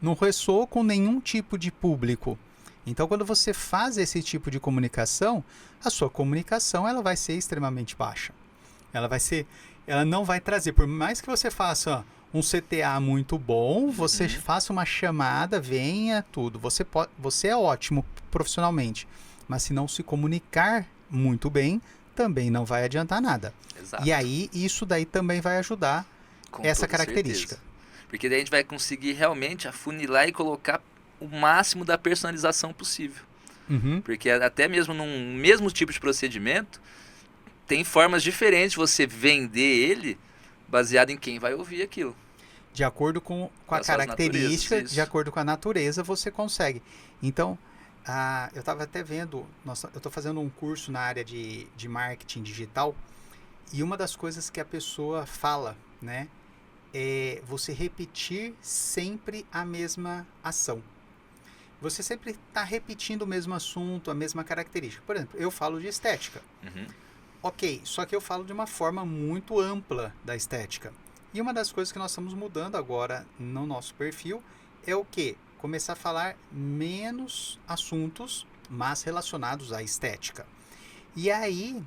Não ressoa com nenhum tipo de público. Então, quando você faz esse tipo de comunicação, a sua comunicação ela vai ser extremamente baixa. Ela não vai trazer, por mais que você faça um CTA muito bom, você faça uma chamada, venha, tudo. Você é ótimo profissionalmente, mas se não se comunicar muito bem, também não vai adiantar nada. Exato. E aí, isso daí também vai ajudar essa característica. Certeza. Porque daí a gente vai conseguir realmente afunilar e colocar o máximo da personalização possível. Uhum. Porque até mesmo num mesmo tipo de procedimento, tem formas diferentes de você vender ele baseado em quem vai ouvir aquilo. De acordo com a característica, de acordo com a natureza, você consegue. Então, eu estava até vendo, eu estou fazendo um curso na área de marketing digital, e uma das coisas que a pessoa fala, né, é você repetir sempre a mesma ação. Você sempre está repetindo o mesmo assunto, a mesma característica. Por exemplo, eu falo de estética. Uhum. Ok, só que eu falo de uma forma muito ampla da estética. E uma das coisas que nós estamos mudando agora no nosso perfil é o quê? Começar a falar menos assuntos, mas relacionados à estética. E aí,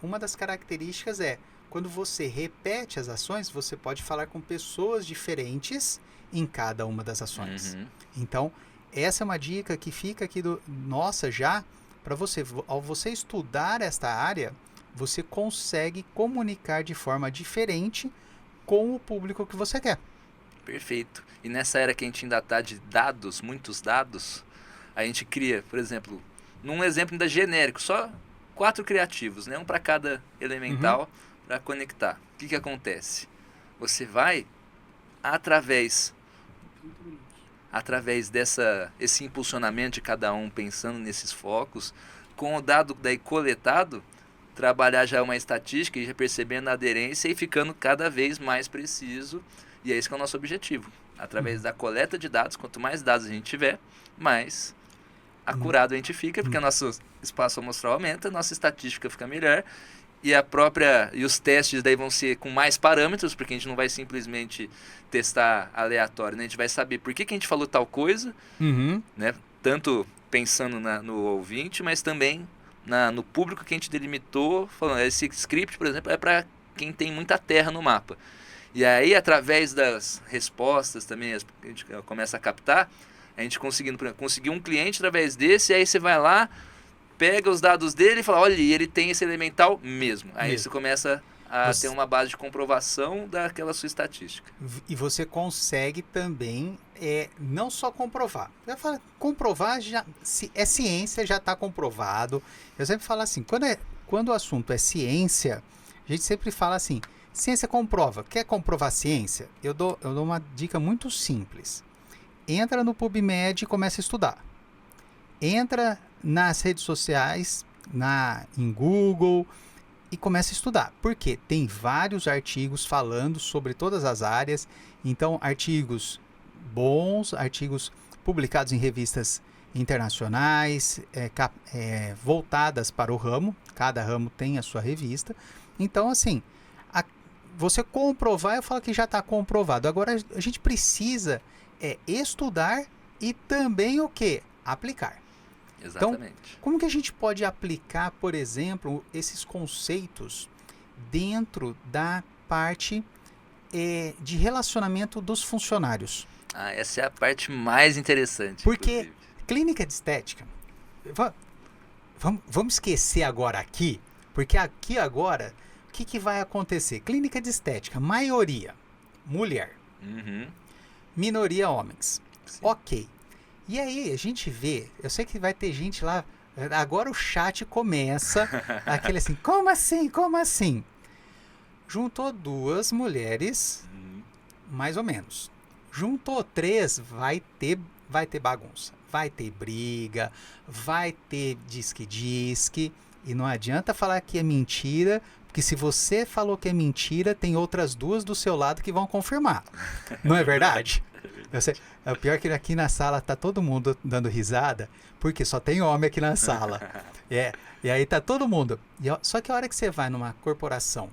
uma das características é, quando você repete as ações, você pode falar com pessoas diferentes em cada uma das ações. Uhum. Então, essa é uma dica que fica aqui nossa já, para você, ao você estudar esta área, você consegue comunicar de forma diferente com o público que você quer. Perfeito. E nessa era que a gente ainda está de dados, muitos dados, a gente cria, por exemplo, num exemplo ainda genérico, só 4 criativos, né? Um para cada elemental para conectar. O que acontece? Você vai, através esse impulsionamento de cada um, pensando nesses focos, com o dado daí coletado, trabalhar já uma estatística e já percebendo a aderência e ficando cada vez mais preciso. E é esse que é o nosso objetivo. Através da coleta de dados, quanto mais dados a gente tiver, mais acurado a gente fica, porque o nosso espaço amostral aumenta, a nossa estatística fica melhor, e os testes daí vão ser com mais parâmetros, porque a gente não vai simplesmente testar aleatório, né? A gente vai saber por que a gente falou tal coisa, né? Tanto pensando no ouvinte, mas também no público que a gente delimitou, falando, esse script, por exemplo, é para quem tem muita terra no mapa. E aí, através das respostas também, a gente começa a captar, a gente conseguir um cliente através desse, e aí você vai lá, pega os dados dele e fala, olha, ele tem esse elemental mesmo. Aí você começa a ter uma base de comprovação daquela sua estatística. E você consegue também, não só comprovar. Eu falo, comprovar é ciência, já está comprovado. Eu sempre falo assim, quando o assunto é ciência, a gente sempre fala assim, Ciência comprova. Quer comprovar ciência? Eu dou uma dica muito simples. Entra no PubMed e começa a estudar. Entra nas redes sociais, em Google, e começa a estudar. Por quê? Tem vários artigos falando sobre todas as áreas. Então, artigos bons, artigos publicados em revistas internacionais, voltadas para o ramo. Cada ramo tem a sua revista. Então, assim, você comprovar, eu falo que já está comprovado. Agora, a gente precisa estudar e também o quê? Aplicar. Exatamente. Então, como que a gente pode aplicar, por exemplo, esses conceitos dentro da parte de relacionamento dos funcionários? Essa é a parte mais interessante. Porque inclusive. Clínica de estética, vamos esquecer agora aqui, porque aqui agora, o que vai acontecer? Clínica de estética, maioria mulher, minoria homens. Sim. Ok. E aí a gente vê, eu sei que vai ter gente lá, agora o chat começa, aquele assim, como assim, como assim? Juntou 2 mulheres, mais ou menos. Juntou 3, vai ter bagunça. Vai ter briga, vai ter disque-disque. E não adianta falar que é mentira, porque se você falou que é mentira, tem outras 2 do seu lado que vão confirmar. Não é verdade? O pior é que aqui na sala tá todo mundo dando risada, porque só tem homem aqui na sala. E aí tá todo mundo. Só que a hora que você vai numa corporação,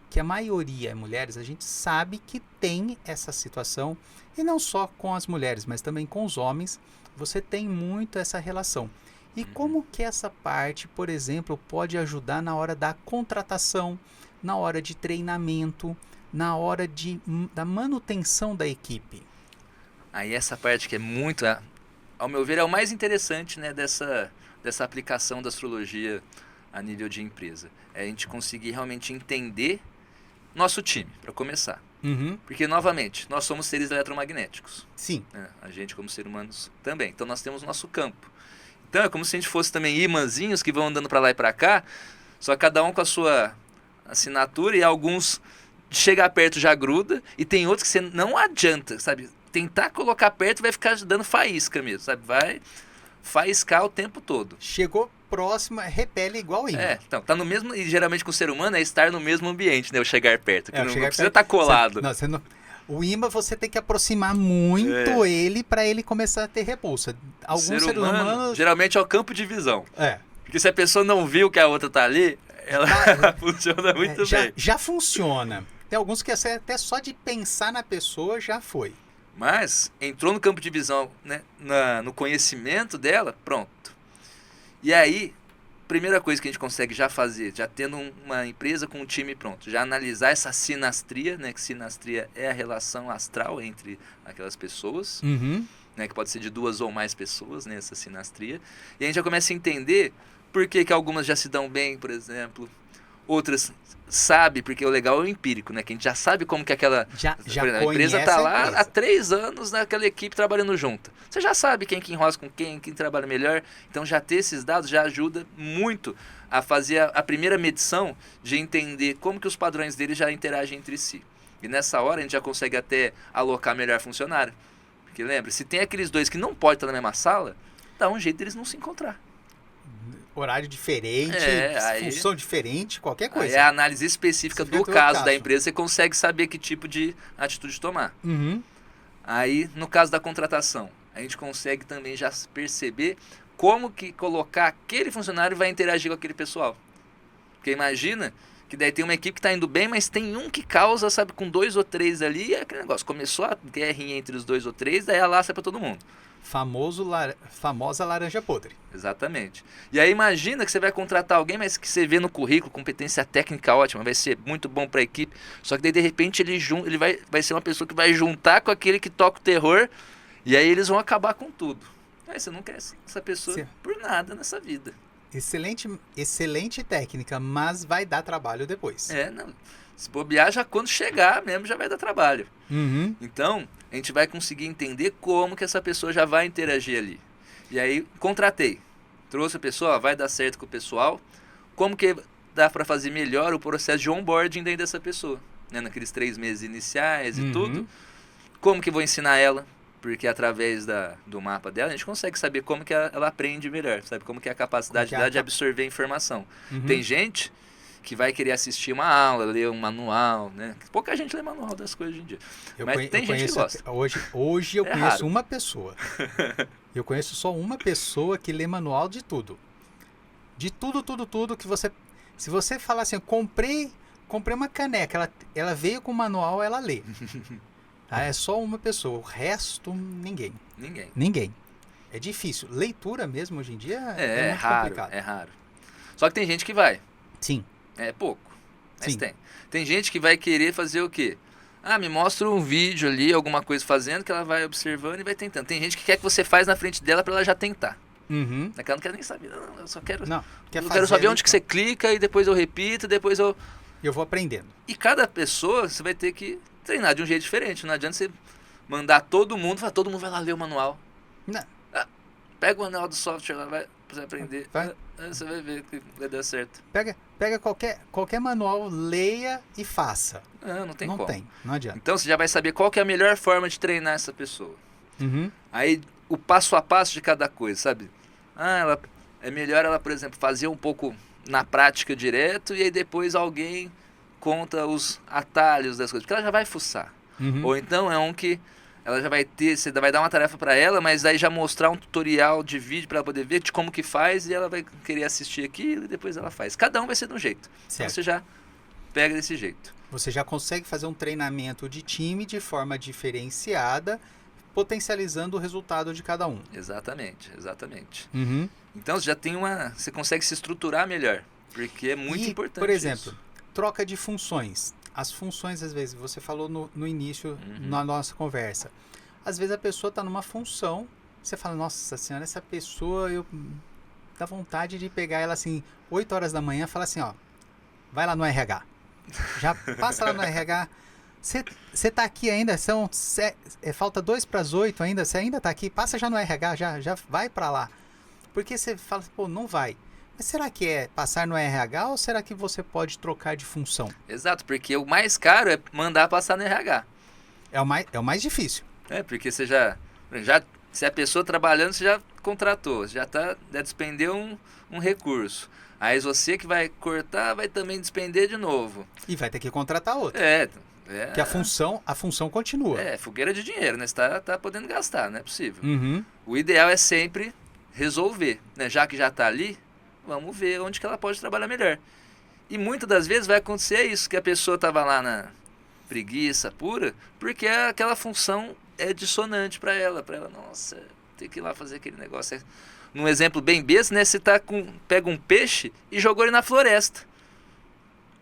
que a maioria é mulheres, a gente sabe que tem essa situação, e não só com as mulheres, mas também com os homens, você tem muito essa relação. E como que essa parte, por exemplo, pode ajudar na hora da contratação, na hora de treinamento, na hora da manutenção da equipe? Aí essa parte que é muito, ao meu ver, é o mais interessante, né, dessa aplicação da astrologia a nível de empresa. É a gente conseguir realmente entender nosso time, para começar. Porque, novamente, nós somos seres eletromagnéticos. Sim. Né? A gente, como seres humanos, também. Então, nós temos nosso campo. Então, é como se a gente fosse também imãzinhos que vão andando para lá e para cá, só cada um com a sua assinatura, e alguns chegar perto já gruda, e tem outros que você não adianta, sabe? Tentar colocar perto vai ficar dando faísca mesmo, sabe? Vai faiscar o tempo todo. Chegou próximo, repele igual imã. Então, tá no mesmo, e geralmente com o ser humano é estar no mesmo ambiente, né? O chegar perto, que não precisa perto, estar colado. O imã você tem que aproximar muito ele para ele começar a ter repulsa. Alguns ser humano geralmente é o campo de visão. Porque se a pessoa não viu que a outra tá ali, ela funciona muito bem. Já funciona. Tem alguns que até só de pensar na pessoa já foi. Mas entrou no campo de visão, né, no conhecimento dela, pronto. E aí, primeira coisa que a gente consegue já fazer, já tendo uma empresa com um time pronto, já analisar essa sinastria, né, que sinastria é a relação astral entre aquelas pessoas, né, que pode ser de 2 ou mais pessoas, né, essa sinastria. E a gente já começa a entender por que algumas já se dão bem, por exemplo, outras sabe, porque o legal é o empírico, né? Que a gente já sabe como que aquela... Já a empresa está lá há 3 anos naquela equipe trabalhando junto. Você já sabe quem que enrosca com quem trabalha melhor. Então já ter esses dados já ajuda muito a fazer a primeira medição de entender como que os padrões deles já interagem entre si. E nessa hora a gente já consegue até alocar melhor funcionário. Porque lembra, se tem aqueles 2 que não podem estar na mesma sala, dá um jeito deles não se encontrar. Horário diferente, função diferente, qualquer coisa. Aí é a análise específica do caso da empresa, você consegue saber que tipo de atitude tomar. Aí, no caso da contratação, a gente consegue também já perceber como que colocar aquele funcionário vai interagir com aquele pessoal. Porque imagina que daí tem uma equipe que está indo bem, mas tem um que causa, sabe, com 2 ou 3 ali, é aquele negócio. Começou a guerrinha entre os 2 ou 3, daí alaça para todo mundo. Famosa laranja podre. Exatamente. E aí imagina que você vai contratar alguém, mas que você vê no currículo, competência técnica ótima, vai ser muito bom para a equipe, só que daí de repente ele vai ser uma pessoa que vai juntar com aquele que toca o terror, e aí eles vão acabar com tudo. Aí você não quer essa pessoa por nada nessa vida. Excelente técnica, mas vai dar trabalho depois. Não. Se bobear, já quando chegar mesmo já vai dar trabalho. Então, a gente vai conseguir entender como que essa pessoa já vai interagir ali. E aí, contratei. Trouxe a pessoa, vai dar certo com o pessoal. Como que dá para fazer melhor o processo de onboarding dentro dessa pessoa? né, naqueles 3 meses iniciais e Uhum. tudo. Como que vou ensinar ela? Porque através do mapa dela, a gente consegue saber como que ela aprende melhor, sabe? Como que é a capacidade Como que é a dela de absorver informação. Uhum. Tem gente que vai querer assistir uma aula, ler um manual, né? Pouca gente lê manual das coisas hoje em dia. Mas tem gente que gosta. Hoje eu É conheço raro. uma pessoa. Eu conheço só uma pessoa que lê manual de tudo. De tudo, tudo, tudo que você... Se você falar assim, eu comprei uma caneca, ela veio com o manual, ela lê. Tá? É só uma pessoa, o resto, ninguém. Ninguém. É difícil. Leitura mesmo, hoje em dia, é muito raro, complicado. é raro. Só que tem gente que vai. Sim. É pouco, mas Sim. tem. Tem gente que vai querer fazer o quê? Ah, me mostra um vídeo ali, alguma coisa fazendo, que ela vai observando e vai tentando. Tem gente que quer que você faz na frente dela pra ela já tentar. Uhum. Ela não quer nem saber, não, eu só quero... Não, quer eu fazer quero saber ali, onde que você clica e depois eu repito, depois eu... Eu vou aprendendo. E cada pessoa, você vai ter que treinar de um jeito diferente. Não adianta você mandar todo mundo vai lá ler o manual. Não. Pega o manual do software lá, vai pra você aprender. Vai. Você vai ver que vai dar certo. Pega qualquer manual, leia e faça. Não tem Não como. tem, não adianta. Então você já vai saber qual que é a melhor forma de treinar essa pessoa. Uhum. Aí o passo a passo de cada coisa, sabe? É melhor ela, por exemplo, fazer um pouco na prática direto e aí depois alguém conta os atalhos das coisas. Porque ela já vai fuçar. Uhum. Ou então é um que ela já vai ter, você vai dar uma tarefa para ela, mas aí já mostrar um tutorial de vídeo para ela poder ver de como que faz e ela vai querer assistir aquilo e depois ela faz. Cada um vai ser de um jeito. Então Certo. você já pega desse jeito. Você já consegue fazer um treinamento de time de forma diferenciada, potencializando o resultado de cada um. Exatamente, exatamente. Uhum. Então você já tem você consegue se estruturar melhor, porque é muito E, importante por exemplo, isso. troca de funções. As funções, às vezes, você falou no início, Uhum. na nossa conversa. Às vezes a pessoa está numa função, você fala, nossa senhora, essa pessoa, dá vontade de pegar ela assim, 8 horas da manhã, e falar assim, ó, vai lá no RH. Já passa lá no RH. Você tá aqui ainda, falta 2 para as 8 ainda, você ainda tá aqui, passa já no RH, já vai para lá. Porque você fala, pô, não vai. Mas será que é passar no RH ou será que você pode trocar de função? Exato, porque o mais caro é mandar passar no RH. É o mais difícil. Porque você se a pessoa trabalhando, você já contratou, você já despendeu um recurso. Aí você que vai cortar, vai também despender de novo. E vai ter que contratar outro. Que a função continua. Fogueira de dinheiro, né? Você tá podendo gastar, não é possível. Uhum. O ideal é sempre resolver, né? Já que já está ali, vamos ver onde que ela pode trabalhar melhor. E muitas das vezes vai acontecer isso, que a pessoa estava lá na preguiça pura, porque aquela função é dissonante para ela, nossa, tem que ir lá fazer aquele negócio. Num exemplo bem besta, né? Você pega um peixe e jogou ele na floresta.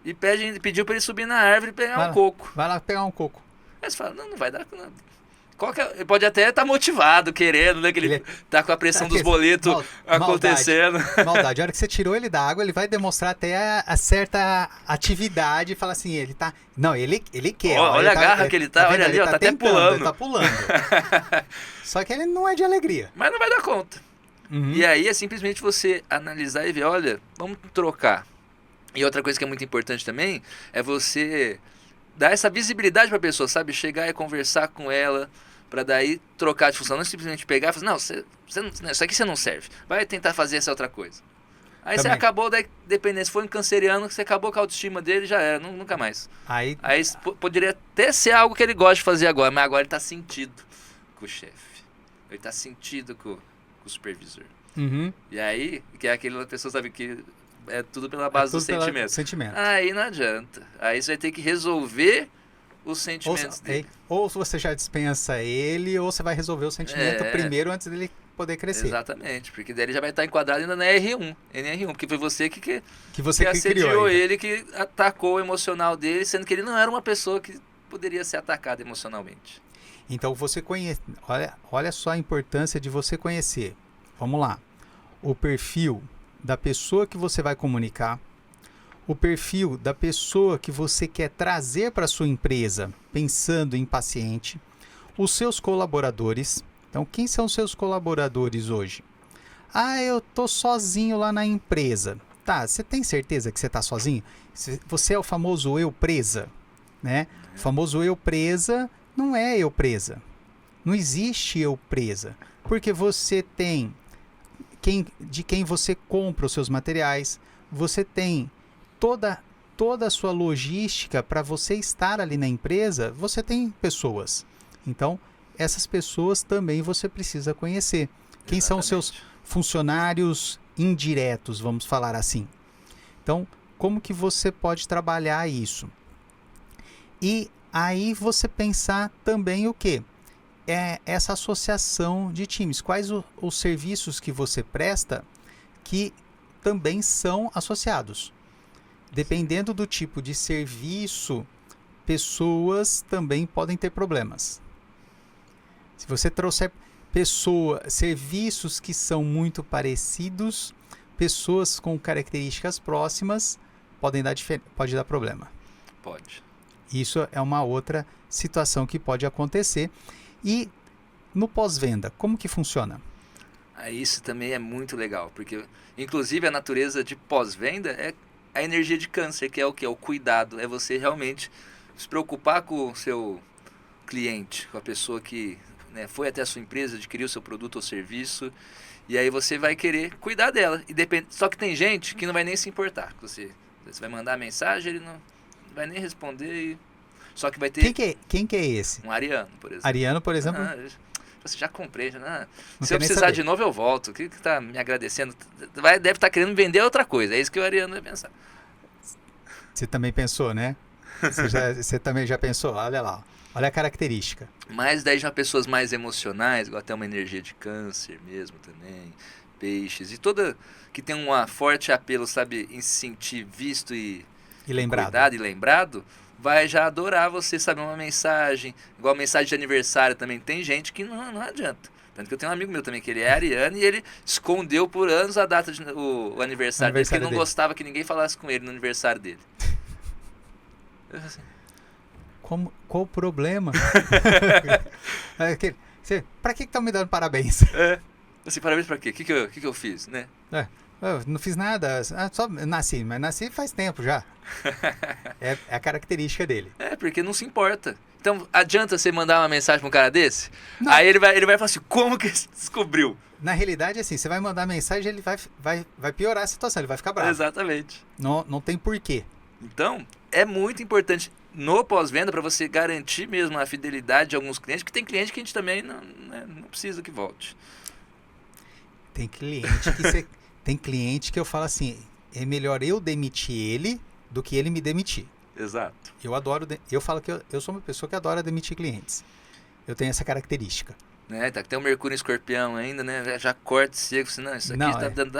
E pediu para ele subir na árvore e pegar um coco. Vai lá pegar um coco. Aí você fala, não vai dar nada. Ele pode até estar motivado, querendo, né? Que ele tá com a pressão dos boletos acontecendo. Maldade. A hora que você tirou ele da água, ele vai demonstrar até a certa atividade e falar assim, ele tá... Não, ele quer. Olha a garra que ele tá, olha ali, ó, tá até pulando. Ele tá pulando. Só que ele não é de alegria. Mas não vai dar conta. Uhum. E aí é simplesmente você analisar e ver, olha, vamos trocar. E outra coisa que é muito importante também é você dar essa visibilidade pra pessoa, sabe? Chegar e conversar com ela, pra daí trocar de função. Não simplesmente pegar e falar, não, isso aqui você não serve. Vai tentar fazer essa outra coisa. Aí você acabou, daí, dependendo, se for um canceriano, você acabou com a autoestima dele, já era, nunca mais. Aí poderia até ser algo que ele gosta de fazer agora, mas agora ele tá sentido com o chefe. Ele tá sentido com o supervisor. Uhum. E aí, que é aquela pessoa, sabe, que é tudo pela base do sentimento. Aí não adianta. Aí você vai ter que resolver os sentimentos dele. Ou você já dispensa ele, ou você vai resolver o sentimento primeiro antes dele poder crescer. Exatamente, porque daí ele já vai estar enquadrado ainda na R1, porque foi você que assediou criou ele, que atacou o emocional dele, sendo que ele não era uma pessoa que poderia ser atacada emocionalmente. Então você conhece, olha só a importância de você conhecer. Vamos lá. O perfil da pessoa que você vai comunicar, o perfil da pessoa que você quer trazer para sua empresa, pensando em paciente, os seus colaboradores. Então, quem são os seus colaboradores hoje? Eu tô sozinho lá na empresa. Tá, você tem certeza que você tá sozinho? Você é o famoso eu presa? né? O famoso eu presa não é eu presa. Não existe eu presa. Porque você tem de quem você compra os seus materiais, você tem toda a sua logística para você estar ali na empresa, você tem pessoas. Então, essas pessoas também você precisa conhecer. Quem são os seus funcionários indiretos, vamos falar assim. Então, como que você pode trabalhar isso? E aí você pensar também o quê? É essa associação de times. Quais os serviços que você presta que também são associados? Dependendo do tipo de serviço, pessoas também podem ter problemas. Se você trouxer serviços que são muito parecidos, pessoas com características próximas, pode dar problema. Pode. Isso é uma outra situação que pode acontecer. E no pós-venda, como que funciona? Isso também é muito legal, porque inclusive a natureza de pós-venda é a energia de câncer, que é o que? É o cuidado, é você realmente se preocupar com o seu cliente, com a pessoa que, né, foi até a sua empresa, adquiriu o seu produto ou serviço, e aí você vai querer cuidar dela. Só que tem gente que não vai nem se importar. Você vai mandar a mensagem, ele não vai nem responder. Só que vai ter... Quem que é esse? Um ariano, por exemplo. Ariano, por exemplo? Você já comprei. Se eu precisar de novo, eu volto. O que tá me agradecendo? Deve estar querendo vender outra coisa. É isso que o ariano vai pensar. Você também pensou, né? Você também já pensou? Olha lá. Olha a característica. Mas daí já pessoas mais emocionais, igual até uma energia de câncer mesmo também. Peixes. E toda que tem um forte apelo, sabe, em se sentir visto e lembrado. Cuidado e lembrado, vai já adorar você saber uma mensagem, igual mensagem de aniversário também. Tem gente que não adianta. Tanto que eu tenho um amigo meu também, que ele é ariano, e ele escondeu por anos a data o aniversário dele, porque ele não gostava que ninguém falasse com ele no aniversário dele. Assim, qual o problema? Pra que estão me dando parabéns? Assim, parabéns pra quê? O que eu fiz, né? Eu não fiz nada, só nasci, mas nasci faz tempo já. É a característica dele. Porque não se importa. Então, adianta você mandar uma mensagem pra um cara desse? Não. Aí ele vai falar assim, como que você descobriu? Na realidade, assim, você vai mandar mensagem, ele vai piorar a situação, ele vai ficar bravo. Exatamente. Não tem porquê. Então, é muito importante no pós-venda para você garantir mesmo a fidelidade de alguns clientes, porque tem cliente que a gente também não precisa que volte. Tem cliente que eu falo assim, é melhor eu demitir ele do que ele me demitir. Exato. Eu falo que eu sou uma pessoa que adora demitir clientes. Eu tenho essa característica. Tem o Mercúrio em Escorpião ainda, né? Já corta seco, senão isso aqui está dando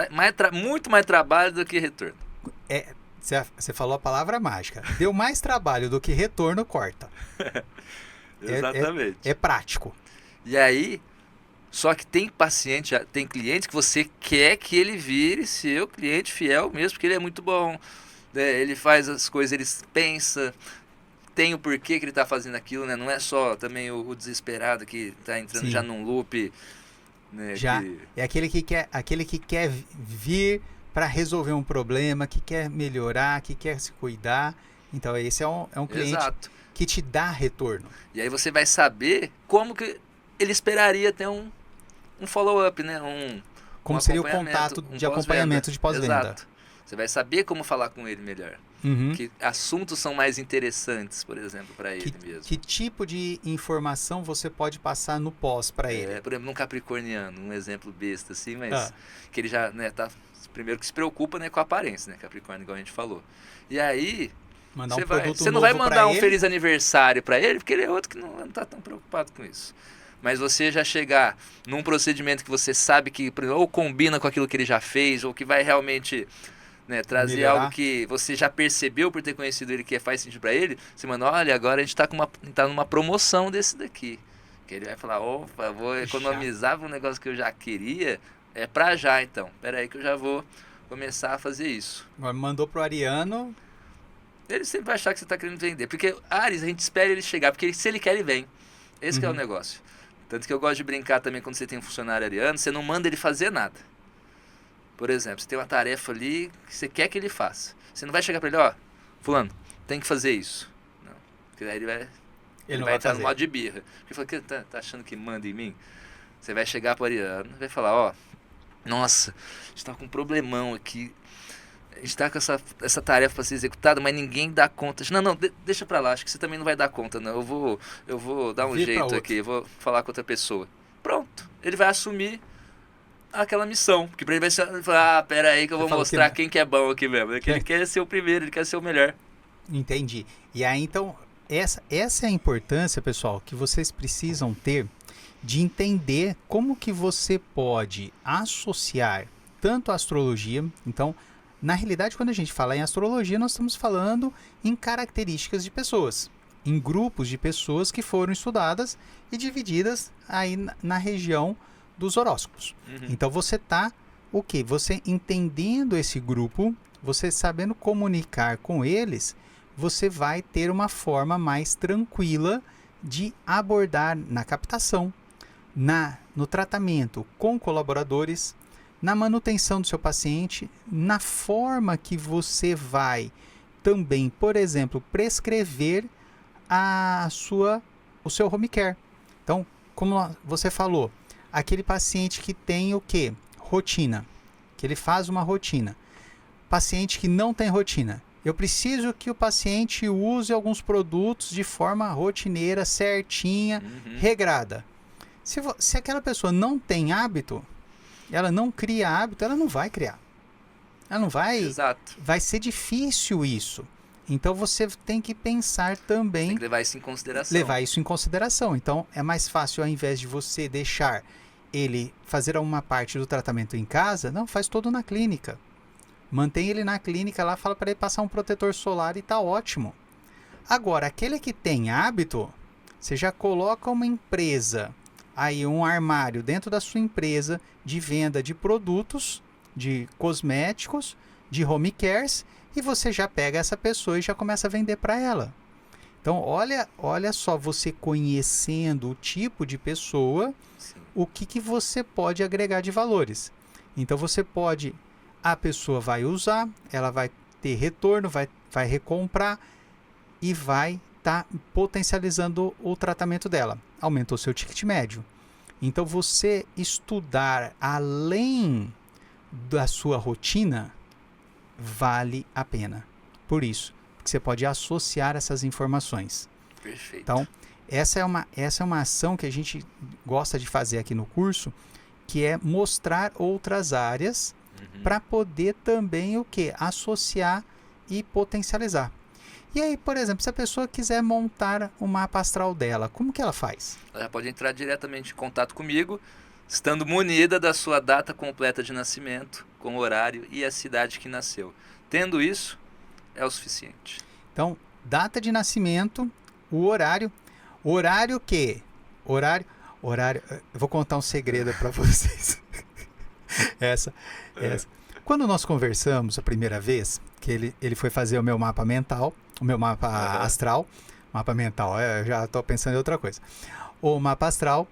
muito mais trabalho do que retorno. Você falou a palavra mágica. Deu mais trabalho do que retorno, corta. Exatamente. É prático. E aí, só que tem cliente que você quer que ele vire seu cliente fiel mesmo, porque ele é muito bom. Né? Ele faz as coisas, ele pensa, tem o porquê que ele está fazendo aquilo, né? Não é só também o desesperado que está entrando Sim. já num loop. Né? É aquele que quer vir para resolver um problema, que quer melhorar, que quer se cuidar. Então esse é um cliente Exato. que te dá retorno. E aí você vai saber como que ele esperaria ter um follow-up, né? Como seria o contato de acompanhamento de pós-venda. Exato. Você vai saber como falar com ele melhor. Uhum. Que assuntos são mais interessantes, por exemplo, para ele mesmo. Que tipo de informação você pode passar no pós para ele? Por exemplo, num capricorniano, um exemplo besta assim, mas que ele já, né, tá primeiro que se preocupa, né, com a aparência, né, Capricórnio, igual a gente falou. E aí, você não vai mandar um feliz aniversário para ele, porque ele é outro que não tá tão preocupado com isso. Mas você já chegar num procedimento que você sabe que ou combina com aquilo que ele já fez, ou que vai realmente, né, trazer melhorar. Algo que você já percebeu por ter conhecido ele que faz sentido para ele, você manda, olha, agora a gente tá numa promoção desse daqui. Que ele vai falar, opa, vou economizar um negócio que eu já queria, é pra já então. Pera aí que eu já vou começar a fazer isso. Agora mandou pro ariano. Ele sempre vai achar que você tá querendo vender. Porque Ares, a gente espera ele chegar, porque se ele quer, ele vem. Esse que é o negócio. Tanto que eu gosto de brincar também quando você tem um funcionário ariano, você não manda ele fazer nada. Por exemplo, você tem uma tarefa ali que você quer que ele faça. Você não vai chegar para ele, fulano, tem que fazer isso. Não. Porque daí ele Ele não vai vai entrar no fazer. modo de birra. Porque fala, que tá achando que manda em mim? Você vai chegar para Ariana e vai falar, ó, nossa, a gente tá com um problemão aqui. A gente tá com essa tarefa para ser executada, mas ninguém dá conta. Não, deixa pra lá, acho que você também não vai dar conta, não. Eu vou dar um Vê pra jeito outro. aqui, eu vou falar com outra pessoa. Pronto, ele vai assumir aquela missão. Que pra ele vai ser, falar, pera aí que eu Você vou fala mostrar que- quem que é bom aqui mesmo. Que ele quer ser o primeiro, ele quer ser o melhor. Entendi. E aí, então, essa é a importância, pessoal, que vocês precisam ter de entender como que você pode associar tanto a astrologia. Então, na realidade, quando a gente fala em astrologia, nós estamos falando em características de pessoas, em grupos de pessoas que foram estudadas e divididas aí na região dos horóscopos. Uhum. Então, você tá o quê? Você entendendo esse grupo, você sabendo comunicar com eles, você vai ter uma forma mais tranquila de abordar na captação, no tratamento com colaboradores, na manutenção do seu paciente, na forma que você vai também, por exemplo, prescrever o seu home care. Então, como você falou, aquele paciente que tem o quê? Rotina, que ele faz uma rotina. Paciente que não tem rotina. Eu preciso que o paciente use alguns produtos de forma rotineira, certinha, regrada. Se aquela pessoa não tem hábito, ela não cria hábito, ela não vai criar. Ela não vai. Exato. Vai ser difícil isso. Então você tem que pensar também. Tem que levar isso em consideração. Levar isso em consideração. Então é mais fácil, ao invés de você deixar ele fazer uma parte do tratamento em casa, não, faz todo na clínica. Mantém ele na clínica lá, fala para ele passar um protetor solar e tá ótimo. Agora, aquele que tem hábito, você já coloca uma empresa, aí um armário dentro da sua empresa de venda de produtos, de cosméticos, de home cares, e você já pega essa pessoa e já começa a vender para ela. Então, olha só, você conhecendo o tipo de pessoa, Sim. o que você pode agregar de valores. Então, você pode... A pessoa vai usar, ela vai ter retorno, vai recomprar e vai estar potencializando o tratamento dela. Aumentou seu ticket médio. Então, você estudar além da sua rotina vale a pena. Por isso, porque você pode associar essas informações. Perfeito. Então, essa é uma ação que a gente gosta de fazer aqui no curso, que é mostrar outras áreas para poder também o quê? Associar e potencializar. E aí, por exemplo, se a pessoa quiser montar o mapa astral dela, como que ela faz? Ela pode entrar diretamente em contato comigo, estando munida da sua data completa de nascimento, com o horário e a cidade que nasceu. Tendo isso, é o suficiente. Então, data de nascimento, o horário. Horário o quê? Horário. Eu vou contar um segredo para vocês. Essa. Quando nós conversamos a primeira vez, que ele foi fazer o meu mapa mental, o meu mapa astral, mapa mental, eu já estou pensando em outra coisa. O mapa astral,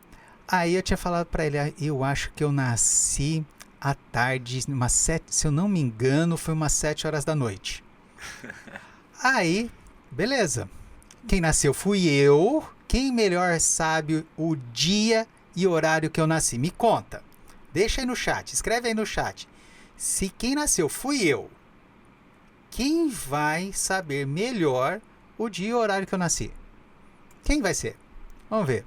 aí eu tinha falado para ele, eu acho que eu nasci à tarde, se eu não me engano, foi umas 7 horas da noite. Aí, beleza. Quem nasceu fui eu. Quem melhor sabe o dia e horário que eu nasci? Me conta. Deixa aí no chat, escreve aí no chat. Se quem nasceu fui eu, quem vai saber melhor o dia e horário que eu nasci? Quem vai ser? Vamos ver.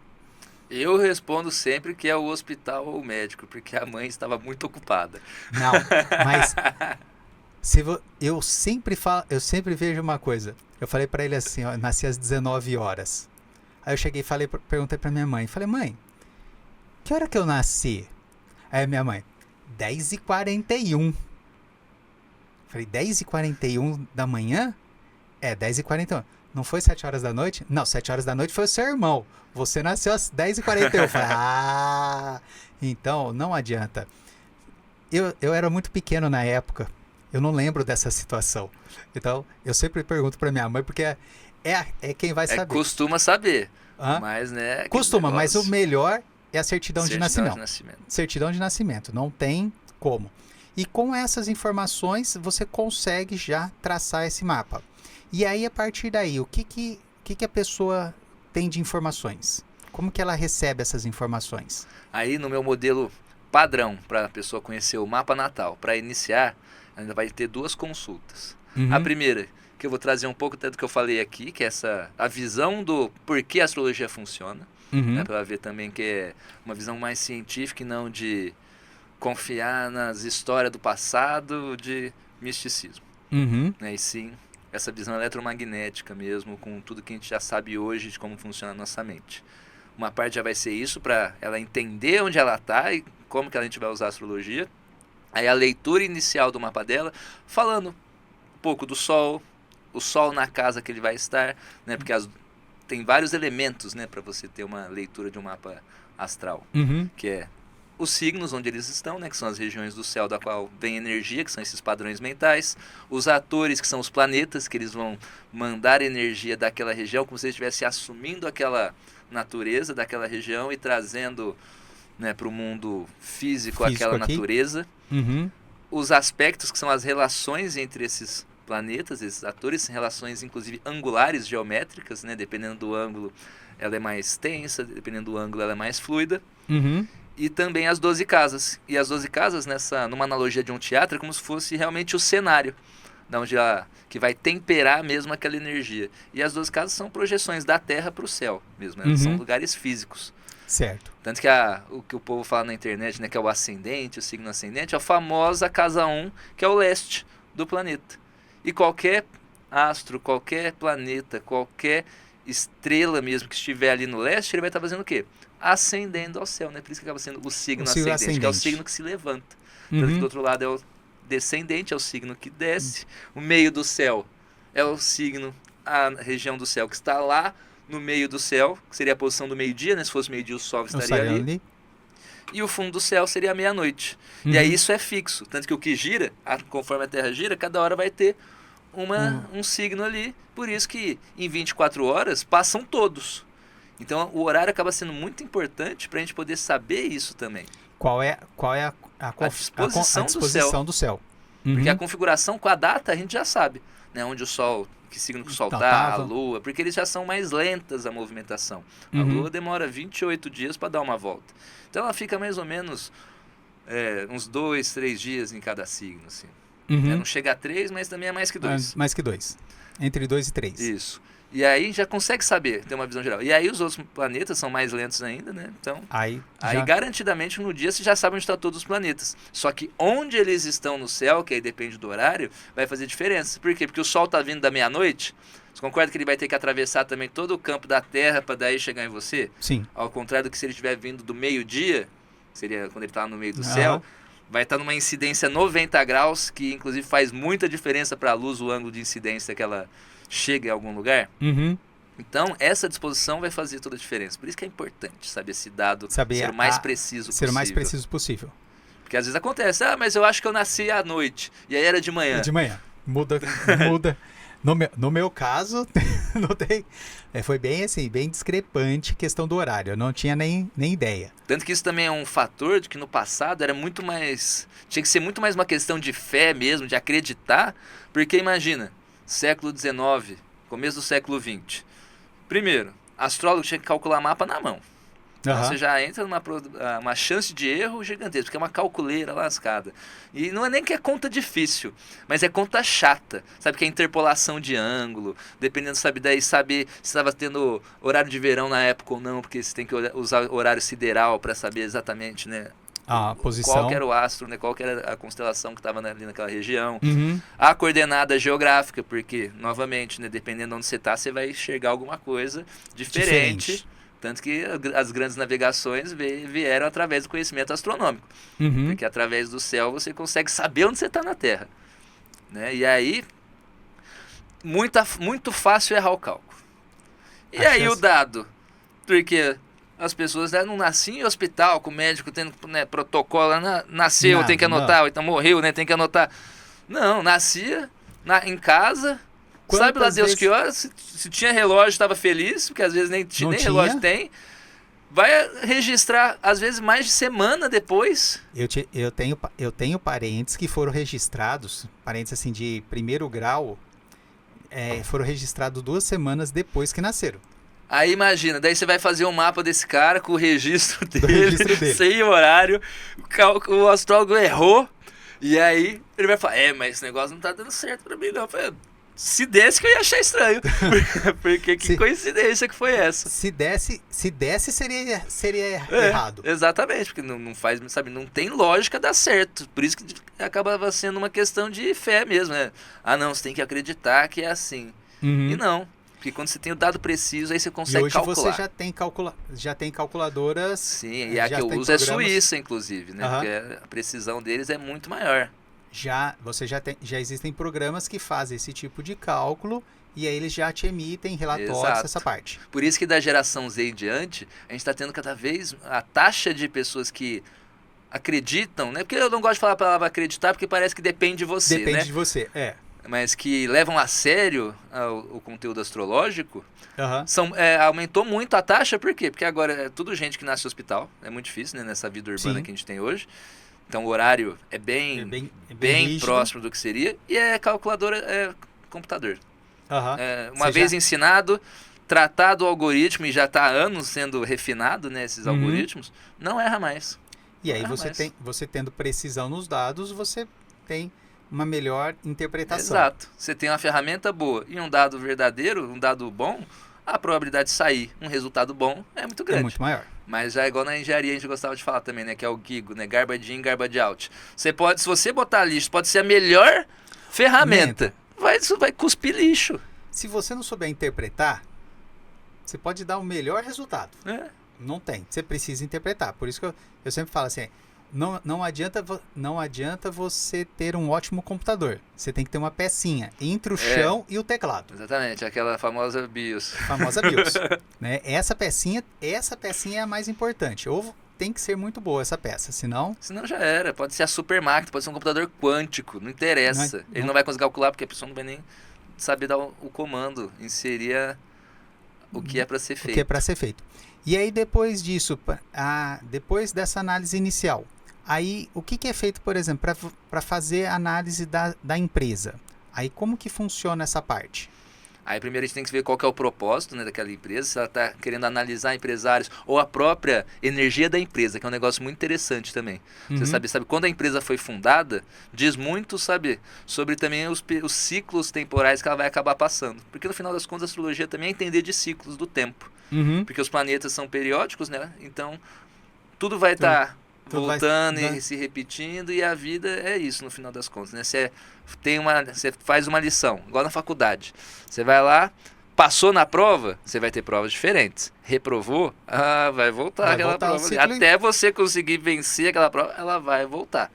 Eu respondo sempre que é o hospital ou o médico, porque a mãe estava muito ocupada. Não, mas eu sempre vejo uma coisa. Eu falei pra ele assim, ó, nasci às 19 horas. Aí eu cheguei e perguntei pra minha mãe, falei, mãe, que hora que eu nasci? Aí minha mãe, 10h41. Falei, 10h41 da manhã? É, 10h41. Não foi 7 horas da noite? Não, 7 horas da noite foi o seu irmão. Você nasceu às 10h41. Eu falei, então não adianta. Eu era muito pequeno na época. Eu não lembro dessa situação. Então, eu sempre pergunto pra minha mãe, porque é quem vai saber. Costuma saber. Hã? Mas, né? Costuma, mas o melhor é a certidão de nascimento. Certidão de nascimento. Não tem como. E com essas informações, você consegue já traçar esse mapa. E aí, a partir daí, o que que a pessoa tem de informações? Como que ela recebe essas informações? Aí no meu modelo padrão, para a pessoa conhecer o mapa natal, para iniciar, ainda vai ter 2 consultas. Uhum. A primeira, que eu vou trazer um pouco até do que eu falei aqui, que é a visão do porquê a astrologia funciona, Uhum. né, para ela ver também que é uma visão mais científica e não de confiar nas histórias do passado, de misticismo. Uhum. Né, e sim, essa visão eletromagnética mesmo, com tudo que a gente já sabe hoje de como funciona a nossa mente. Uma parte já vai ser isso, para ela entender onde ela está e como que a gente vai usar a astrologia. Aí a leitura inicial do mapa dela, falando um pouco do Sol, o Sol na casa que ele vai estar, né? Porque tem vários elementos, né, para você ter uma leitura de um mapa astral, Uhum. que é os signos onde eles estão, né, que são as regiões do céu da qual vem energia, que são esses padrões mentais, os atores, que são os planetas, que eles vão mandar energia daquela região, como se eles estivessem assumindo aquela natureza daquela região e trazendo, né, para o mundo físico aquela aqui. natureza. Uhum. Os aspectos, que são as relações entre esses planetas, esses atores, relações inclusive angulares, geométricas, né, dependendo do ângulo ela é mais tensa, dependendo do ângulo ela é mais fluida. Uhum. E também as 12 casas. E as 12 casas, numa analogia de um teatro, é como se fosse realmente o cenário, da onde que vai temperar mesmo aquela energia. E as 12 casas são projeções da Terra para o céu mesmo, né? Uhum. São lugares físicos. Certo. Tanto que o que o povo fala na internet, né, que é o ascendente, o signo ascendente, é a famosa casa 1, que é o leste do planeta. E qualquer astro, qualquer planeta, qualquer estrela mesmo que estiver ali no leste, ele vai estar fazendo o quê? Ascendendo ao céu, né? Por isso que acaba sendo o signo ascendente, que é o signo que se levanta. Tanto que do outro lado é o descendente, é o signo que desce. O meio do céu é o signo, a região do céu que está lá no meio do céu, que seria a posição do meio-dia, né? Se fosse meio-dia o sol estaria ali. E o fundo do céu seria a meia-noite. E aí isso é fixo. Tanto que o que gira, conforme a Terra gira, cada hora vai ter um signo ali. Por isso que em 24 horas passam todos. Então o horário acaba sendo muito importante para a gente poder saber isso também. Qual é a disposição do céu. Uhum. Porque a configuração com a data a gente já sabe, né? Onde o Sol, que signo que o Sol está, a Lua, porque eles já são mais lentas a movimentação. A Lua demora 28 dias para dar uma volta. Então ela fica mais ou menos uns 2, 3 dias em cada signo. Assim. Não chega a 3, mas também é mais que 2. Mais que 2. Entre 2 e 3. Isso. E aí já consegue saber, ter uma visão geral. E aí os outros planetas são mais lentos ainda, né? Então, aí garantidamente no dia você já sabe onde estão todos os planetas. Só que onde eles estão no céu, que aí depende do horário, vai fazer diferença. Por quê? Porque o Sol está vindo da meia-noite. Você concorda que ele vai ter que atravessar também todo o campo da Terra para daí chegar em você? Sim. Ao contrário do que se ele estiver vindo do meio-dia, seria quando ele está no meio do céu, vai estar numa incidência 90 graus, que inclusive faz muita diferença para a luz, o ângulo de incidência que ela chega em algum lugar. Então, essa disposição vai fazer toda a diferença. Por isso que é importante saber esse dado ser o mais preciso possível. Ser o mais preciso possível. Porque às vezes acontece, mas eu acho que eu nasci à noite, e aí era de manhã. De manhã. Muda. No meu caso, não tem, foi bem assim, bem discrepante a questão do horário. Eu não tinha nem ideia. Tanto que isso também é um fator de que no passado era muito mais... Tinha que ser muito mais uma questão de fé mesmo, de acreditar. Porque imagina, século XIX, começo do século XX. Primeiro, astrólogo tinha que calcular mapa na mão. Então você já entra numa chance de erro gigantesca, porque é uma calculeira lascada. E não é nem que é conta difícil, mas é conta chata. Sabe, que é interpolação de ângulo, dependendo, sabe, daí saber se estava tendo horário de verão na época ou não, porque você tem que usar horário sideral para saber exatamente, né? A posição. Qual que era o astro, né? Qual que era a constelação que estava ali naquela região. A coordenada geográfica, porque, novamente, né, dependendo de onde você está, você vai enxergar alguma coisa diferente. Tanto que as grandes navegações vieram através do conhecimento astronômico. Porque através do céu você consegue saber onde você está na Terra. Né? E aí, muito fácil errar o cálculo. E aí o dado, porque as pessoas não nasciam em hospital, com o médico tendo, né, protocolo, nasceu, tem que anotar, ou então morreu, né, tem que anotar. Não, nascia em casa, sabe lá Deus que horas, se tinha relógio estava feliz, porque às vezes nem relógio tem. Vai registrar, às vezes, mais de semana depois. Eu tenho parentes que foram registrados, parentes assim de primeiro grau, foram registrados 2 semanas depois que nasceram. Aí imagina, daí você vai fazer um mapa desse cara com o registro registro dele, dele. sem horário, o astrólogo errou, e aí ele vai falar, mas esse negócio não tá dando certo pra mim não. Eu falei, se desse que eu ia achar estranho, porque que coincidência que foi essa. Se desse seria errado. Exatamente, porque não faz, sabe, não tem lógica dar certo, por isso que acabava sendo uma questão de fé mesmo, né? Ah não, você tem que acreditar que é assim, e não. Porque quando você tem o dado preciso, aí você consegue hoje calcular. Você já tem calculadoras. Sim, e a que eu uso é suíça, inclusive, né? Porque a precisão deles é muito maior. Já existem programas que fazem esse tipo de cálculo e aí eles já te emitem relatórios dessa parte. Por isso que da geração Z em diante, a gente está tendo cada vez a taxa de pessoas que acreditam, né? Porque eu não gosto de falar a palavra acreditar, porque parece que depende de você, Depende de você, mas que levam a sério o conteúdo astrológico, aumentou muito a taxa, por quê? Porque agora é tudo gente que nasce no hospital, é muito difícil, né, nessa vida urbana que a gente tem hoje, então o horário é bem próximo do que seria, e é calculadora, é computador. Uma vez ensinado, tratado o algoritmo, e já está há anos sendo refinado, né, esses algoritmos, não erra mais. E aí você tendo precisão nos dados, você tem uma melhor interpretação. Exato. Você tem uma ferramenta boa e um dado verdadeiro, um dado bom, a probabilidade de sair um resultado bom é muito grande. É muito maior. Mas já é igual na engenharia, a gente gostava de falar também, né? Que é o GIGO, né? Garbage in, garbage out. Se você botar lixo, pode ser a melhor ferramenta. Vai cuspir lixo. Se você não souber interpretar, você pode dar o melhor resultado. Não tem. Você precisa interpretar. Por isso que eu sempre falo assim, não adianta você ter um ótimo computador. Você tem que ter uma pecinha entre o chão e o teclado. Exatamente, aquela famosa BIOS. Né? Essa pecinha é a mais importante. Ou tem que ser muito boa essa peça, senão já era. Pode ser a super máquina, pode ser um computador quântico, não interessa. Ele não vai conseguir calcular porque a pessoa não vai nem saber dar o comando, inserir o que é para ser feito. O que é para ser feito. E aí depois disso, depois dessa análise inicial, aí o que é feito, por exemplo, para fazer a análise da empresa? Aí como que funciona essa parte? Aí primeiro a gente tem que ver qual que é o propósito, né, daquela empresa, se ela está querendo analisar empresários ou a própria energia da empresa, que é um negócio muito interessante também. Você sabe quando a empresa foi fundada, diz muito, sobre também os ciclos temporais que ela vai acabar passando. Porque no final das contas a astrologia também é entender de ciclos do tempo. Porque os planetas são periódicos, né? Então tudo vai estar voltando e se repetindo, e a vida é isso no final das contas, né? Você faz uma lição, igual na faculdade. Você vai lá, passou na prova, você vai ter provas diferentes. Reprovou, vai voltar aquela prova. Até você conseguir vencer aquela prova, ela vai voltar.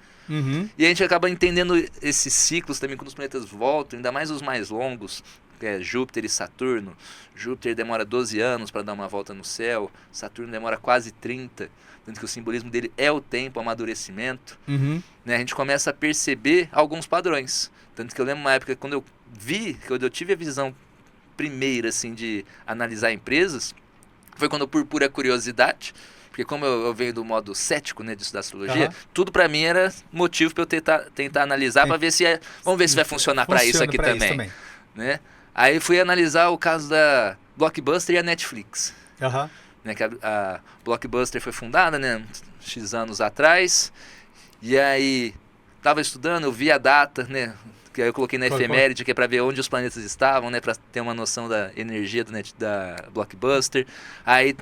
E a gente acaba entendendo esses ciclos também quando os planetas voltam, ainda mais os mais longos, que é Júpiter e Saturno. Júpiter demora 12 anos para dar uma volta no céu, Saturno demora quase 30, tanto que o simbolismo dele é o tempo, o amadurecimento. Né? A gente começa a perceber alguns padrões. Tanto que eu lembro uma época quando eu tive a visão primeira assim, de analisar empresas, foi quando, por pura curiosidade, porque como eu venho do modo cético, né, de estudar astrologia, tudo para mim era motivo para eu tentar analisar, para ver vamos ver se vai funcionar para isso aqui também. Né? Aí fui analisar o caso da Blockbuster e a Netflix. Né, que a Blockbuster foi fundada, né, X anos atrás, e aí estava estudando, eu vi a data, né, que aí eu coloquei na efeméride, que é para ver onde os planetas estavam, né, para ter uma noção da energia da Blockbuster. Aí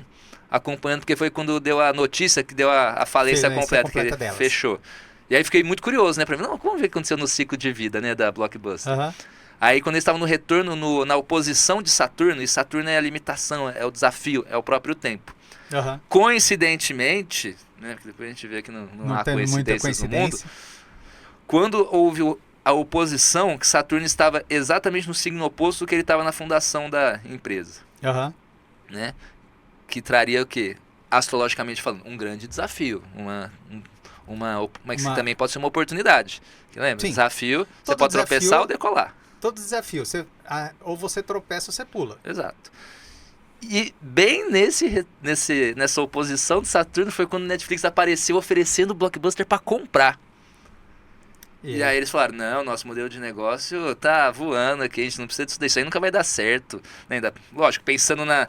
acompanhando, porque foi quando deu a notícia que deu a falência completa que ele fechou. E aí fiquei muito curioso, né, para ver, vamos ver o que aconteceu no ciclo de vida, né, da Blockbuster. Aí quando eles estavam no retorno, na oposição de Saturno, e Saturno é a limitação, é o desafio, é o próprio tempo. Coincidentemente, né, porque depois a gente vê que não há coincidências no mundo, quando houve a oposição, que Saturno estava exatamente no signo oposto do que ele estava na fundação da empresa. Né? Que traria o quê? Astrologicamente falando, um grande desafio, mas também pode ser uma oportunidade. Lembra? Desafio, você pode tropeçar ou decolar. Todo desafio, ou você tropeça ou você pula. Exato. E bem nessa oposição de Saturno foi quando o Netflix apareceu oferecendo o Blockbuster para comprar. E aí eles falaram, não, nosso modelo de negócio tá voando aqui, a gente não precisa disso daí, isso aí nunca vai dar certo. Ainda, lógico, pensando na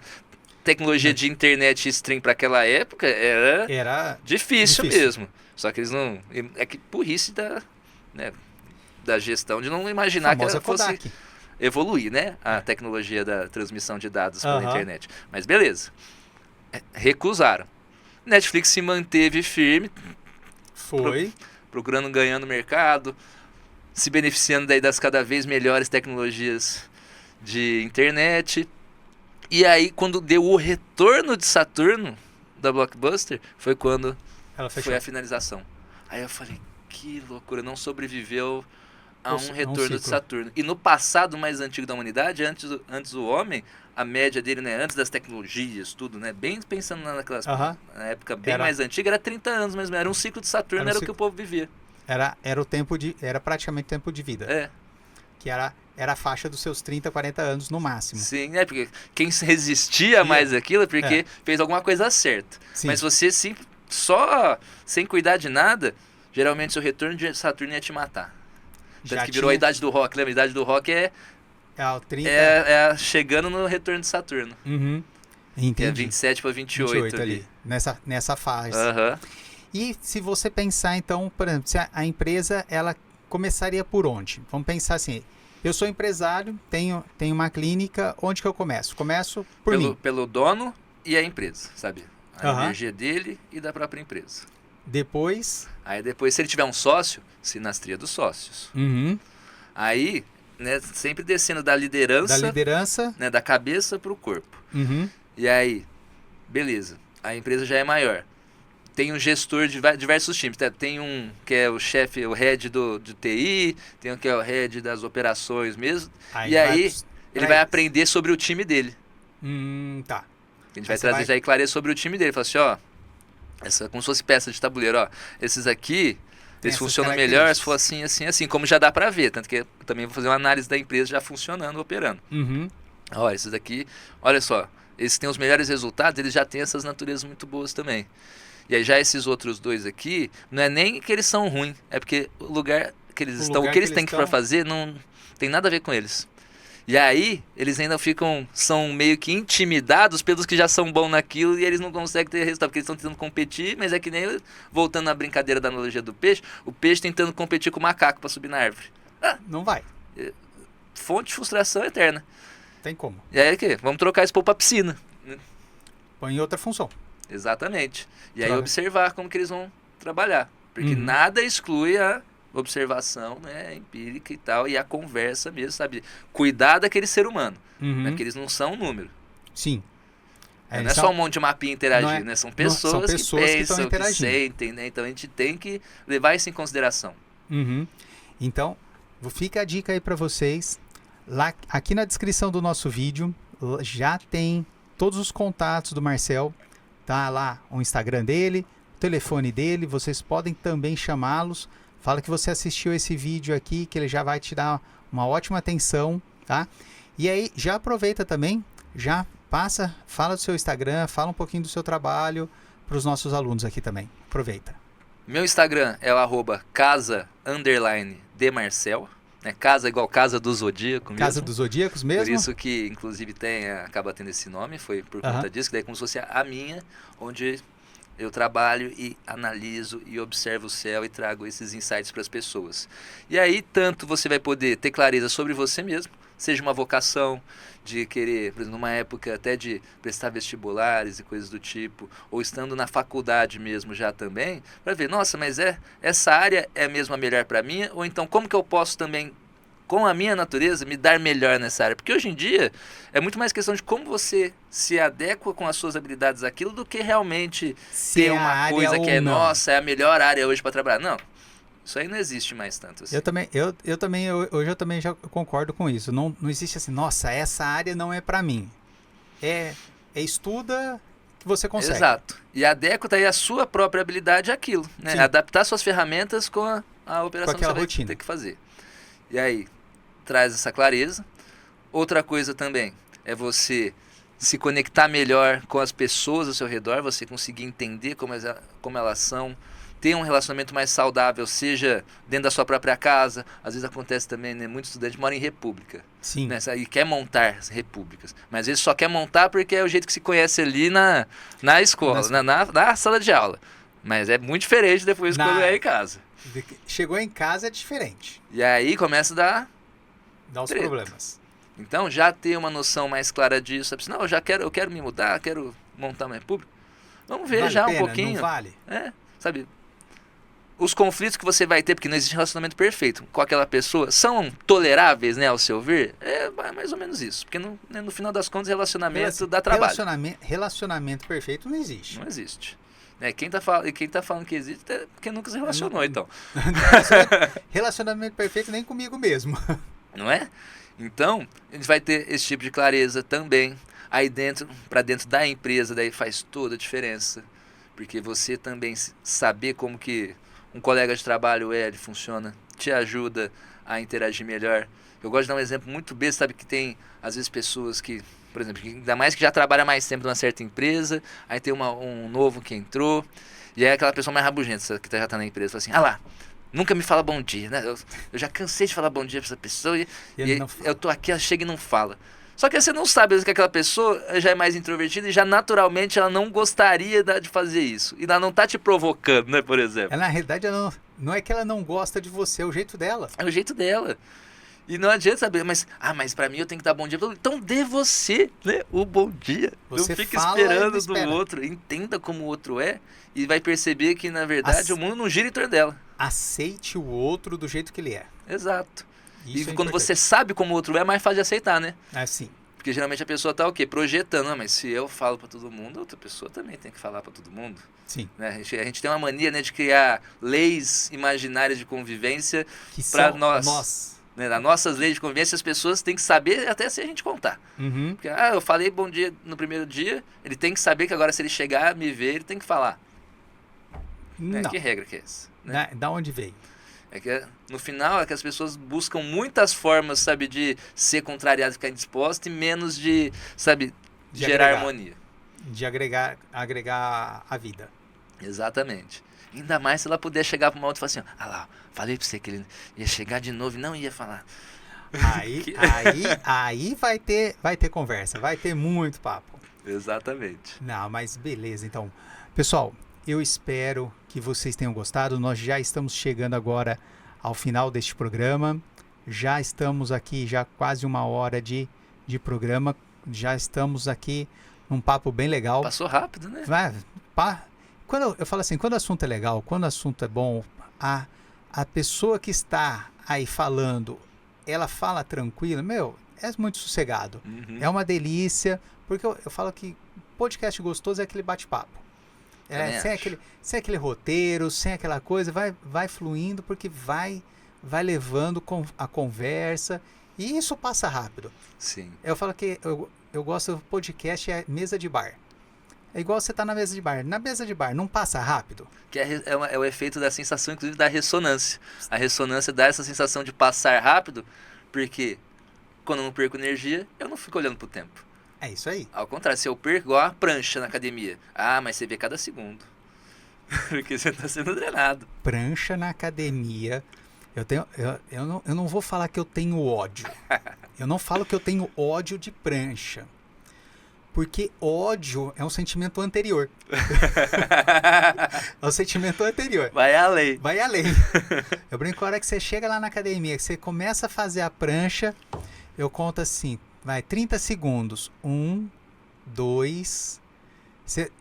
tecnologia de internet e stream para aquela época, Era difícil mesmo. Só que eles não... É que burrice né, da gestão de não imaginar que ela fosse Kodak. evoluir, né? A tecnologia da transmissão de dados pela internet. Mas beleza. Recusaram. Netflix se manteve firme. Foi. Procurando ganhar no mercado. Se beneficiando daí das cada vez melhores tecnologias de internet. E aí, quando deu o retorno de Saturno da Blockbuster, foi quando foi a finalização. Aí eu falei, que loucura, não sobreviveu a um retorno de Saturno. E no passado mais antigo da humanidade, antes do homem, a média dele, né, antes das tecnologias, tudo, né, bem pensando naquelas na época bem mais antiga, era 30 anos mesmo, era um ciclo de Saturno, era o que o povo vivia. Era praticamente tempo de vida. Que era a faixa dos seus 30, 40 anos no máximo. Sim, porque quem resistia mais àquilo é porque fez alguma coisa certa. Sim. Mas você só sem cuidar de nada, geralmente seu retorno de Saturno ia te matar. Tanto que virou a idade do rock, lembra? A idade do rock é chegando no retorno de Saturno. Entendi. Que é 27 para 28 ali. Nessa fase. E se você pensar, então, por exemplo, se a empresa, ela começaria por onde? Vamos pensar assim, eu sou empresário, tenho uma clínica, onde que eu começo? Começo por mim. Pelo dono e a empresa, sabe? A energia dele e da própria empresa. Depois? Aí depois, se ele tiver um sócio, sinastria dos sócios. Aí, né, sempre descendo da liderança, né, da cabeça para o corpo. E aí, beleza, a empresa já é maior. Tem um gestor de diversos times. Tem um que é o chefe, o head de TI, tem um que é o head das operações mesmo. E aí ele vai aprender sobre o time dele. Tá. A gente vai trazer já clareza sobre o time dele. Fala assim, ó, como se fosse peça de tabuleiro, ó. Esses aqui, eles funcionam melhor se for assim, assim, assim. Como já dá pra ver. Tanto que eu também vou fazer uma análise da empresa já funcionando, operando. Ó, esses daqui, olha só, esses têm os melhores resultados, eles já têm essas naturezas muito boas também. E aí já esses outros dois aqui, não é nem que eles são ruins, é porque o lugar que eles estão, o que eles têm que fazer não tem nada a ver com eles. E aí, eles ainda são meio que intimidados pelos que já são bons naquilo e eles não conseguem ter resultado, porque eles estão tentando competir, mas é que nem, voltando à brincadeira da analogia do peixe, o peixe tentando competir com o macaco para subir na árvore. Não vai. Fonte de frustração eterna. Tem como. E aí o quê? Vamos trocar esse povo pra piscina. Põe em outra função. Exatamente. E aí observar como que eles vão trabalhar. Porque nada exclui a observação, né, empírica e tal, e a conversa mesmo, sabe? Cuidar daquele ser humano. Né, que eles não são um número. Sim. Não é só um monte de mapinha interagindo, né? São pessoas que pensam, que sentem, né? Então a gente tem que levar isso em consideração. Então, fica a dica aí para vocês. Lá, aqui na descrição do nosso vídeo, já tem todos os contatos do Marcel. Tá lá o Instagram dele, o telefone dele, vocês podem também chamá-los. Fala que você assistiu esse vídeo aqui, que ele já vai te dar uma ótima atenção, tá? E aí, já aproveita também, já fala do seu Instagram, fala um pouquinho do seu trabalho para os nossos alunos aqui também. Aproveita. Meu Instagram é o @casa_demarcel. Casa igual Casa do Zodíaco mesmo. Casa dos Zodíacos mesmo? Por isso que, inclusive, acaba tendo esse nome, foi por conta disso, que daí é como se fosse a minha, onde eu trabalho e analiso e observo o céu e trago esses insights para as pessoas. E aí, tanto você vai poder ter clareza sobre você mesmo, seja uma vocação de querer, por exemplo, numa época até de prestar vestibulares e coisas do tipo, ou estando na faculdade mesmo já também, para ver, nossa, mas essa área é mesmo a melhor para mim, ou então como que eu posso também, com a minha natureza, me dar melhor nessa área? Porque hoje em dia é muito mais questão de como você se adequa com as suas habilidades àquilo do que realmente ter uma coisa que nossa, é a melhor área hoje para trabalhar. Não. Isso aí não existe mais tanto assim. Hoje eu também já concordo com isso. Não existe assim, nossa, essa área não é para mim. Estuda que você consegue. Exato. E adequa aí a sua própria habilidade àquilo. Né? Adaptar suas ferramentas com a operação que você vai ter que fazer. E aí, traz essa clareza. Outra coisa também é você se conectar melhor com as pessoas ao seu redor, você conseguir entender como elas são, ter um relacionamento mais saudável, seja dentro da sua própria casa. Às vezes acontece também, né? Muito estudante mora em república. Sim. Né? E quer montar repúblicas. Mas às vezes só quer montar porque é o jeito que se conhece ali na escola, na sala de aula. Mas é muito diferente depois quando é em casa. Chegou em casa é diferente. E aí começa a dar Dá os treta. problemas. Então já ter uma noção mais clara disso. Sabe? Não, eu quero me mudar, quero montar uma república. Vamos ver Vale já pena, um pouquinho. Não vale? Sabe? Os conflitos que você vai ter, porque não existe relacionamento perfeito com aquela pessoa, são toleráveis, né, ao seu ver? É mais ou menos isso. Porque no final das contas, relacionamento dá trabalho. Relacionamento perfeito não existe. Não existe. Quem tá falando que existe é porque nunca se relacionou, então. Relacionamento perfeito nem comigo mesmo. Não é? Então, a gente vai ter esse tipo de clareza também. Aí para dentro da empresa, daí faz toda a diferença. Porque você também saber como que um colega de trabalho ele funciona, te ajuda a interagir melhor. Eu gosto de dar um exemplo muito besta, sabe, que tem, às vezes, pessoas que, por exemplo, ainda mais que já trabalha mais tempo numa certa empresa, aí tem um novo que entrou, e aí aquela pessoa mais rabugenta que já tá na empresa, fala assim, lá, nunca me fala bom dia, né? Eu já cansei de falar bom dia pra essa pessoa, e eu tô aqui, ela chega e não fala. Só que você não sabe que aquela pessoa já é mais introvertida e já naturalmente ela não gostaria de fazer isso. E ela não tá te provocando, né, por exemplo. Na realidade, não é que ela não gosta de você, é o jeito dela. É o jeito dela. E não adianta saber, mas pra mim eu tenho que dar bom dia. Então dê você, né, o bom dia. Você não fique fala esperando e espera. do outro. Entenda como o outro é e vai perceber que, na verdade, o mundo não gira em torno dela. Aceite o outro do jeito que ele é. Exato. Isso e é quando importante. você sabe como o outro é mais fácil de aceitar, né? Assim. Porque geralmente a pessoa tá o quê? Projetando. Mas se eu falo pra todo mundo, outra pessoa também tem que falar pra todo mundo. Sim. Né? A gente tem uma mania, né, de criar leis imaginárias de convivência Que pra são nós. Né? Nas nossas leis de convivência, as pessoas têm que saber até se a gente contar. Uhum. Porque, eu falei bom dia no primeiro dia, ele tem que saber que agora se ele chegar, me ver, ele tem que falar. Né? Não. Que regra que é essa? Né? Da onde veio? É que no final é que as pessoas buscam muitas formas, sabe, de ser contrariado e ficar indisposto e menos de, sabe, De gerar agregar. harmonia. De agregar a vida. Exatamente. Ainda mais se ela puder chegar para uma outra e falar assim, lá, falei para você que ele ia chegar de novo e não ia falar. Aí vai ter conversa, vai ter muito papo. Exatamente. Não, mas beleza, então. Pessoal, eu espero que vocês tenham gostado. Nós já estamos chegando agora ao final deste programa. Já estamos aqui, já quase 1 hora de programa. Já estamos aqui num papo bem legal. Passou rápido, né? Quando eu falo assim, quando o assunto é legal, quando o assunto é bom, a pessoa que está aí falando, ela fala tranquila, é muito sossegado. Uhum. É uma delícia, porque eu falo que podcast gostoso é aquele bate-papo. Sem aquele roteiro, sem aquela coisa, vai fluindo, porque vai levando a conversa, e isso passa rápido. Sim. Eu falo que eu gosto do podcast, é mesa de bar. É igual você tá na mesa de bar. Na mesa de bar não passa rápido? Que é o efeito da sensação, inclusive, da ressonância. A ressonância dá essa sensação de passar rápido, porque quando eu não perco energia, eu não fico olhando pro tempo. É isso aí. Ao contrário, se eu perco igual a prancha na academia. Mas você vê cada segundo. Porque você tá sendo drenado. Prancha na academia. Eu não vou falar que eu tenho ódio. Eu não falo que eu tenho ódio de prancha. Porque ódio é um sentimento anterior. É um sentimento anterior. Vai além. Vai além. Eu brinco, a hora que você chega lá na academia, que você começa a fazer a prancha, eu conto assim, 30 segundos. 1, 2...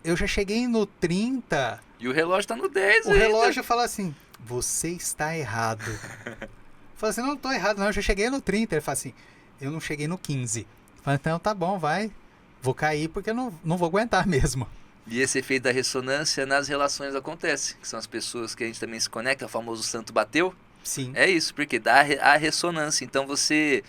Eu já cheguei no 30. E o relógio tá no 10 O ainda. relógio fala assim, você está errado. Eu falo assim, não tô errado não, eu já cheguei no 30. Ele fala assim, eu não cheguei no 15. Eu falo, então tá bom, vai. Vou cair porque eu não vou aguentar mesmo. E esse efeito da ressonância nas relações acontece. Que são as pessoas que a gente também se conecta, o famoso santo bateu. Sim. É isso, porque dá a ressonância. Então você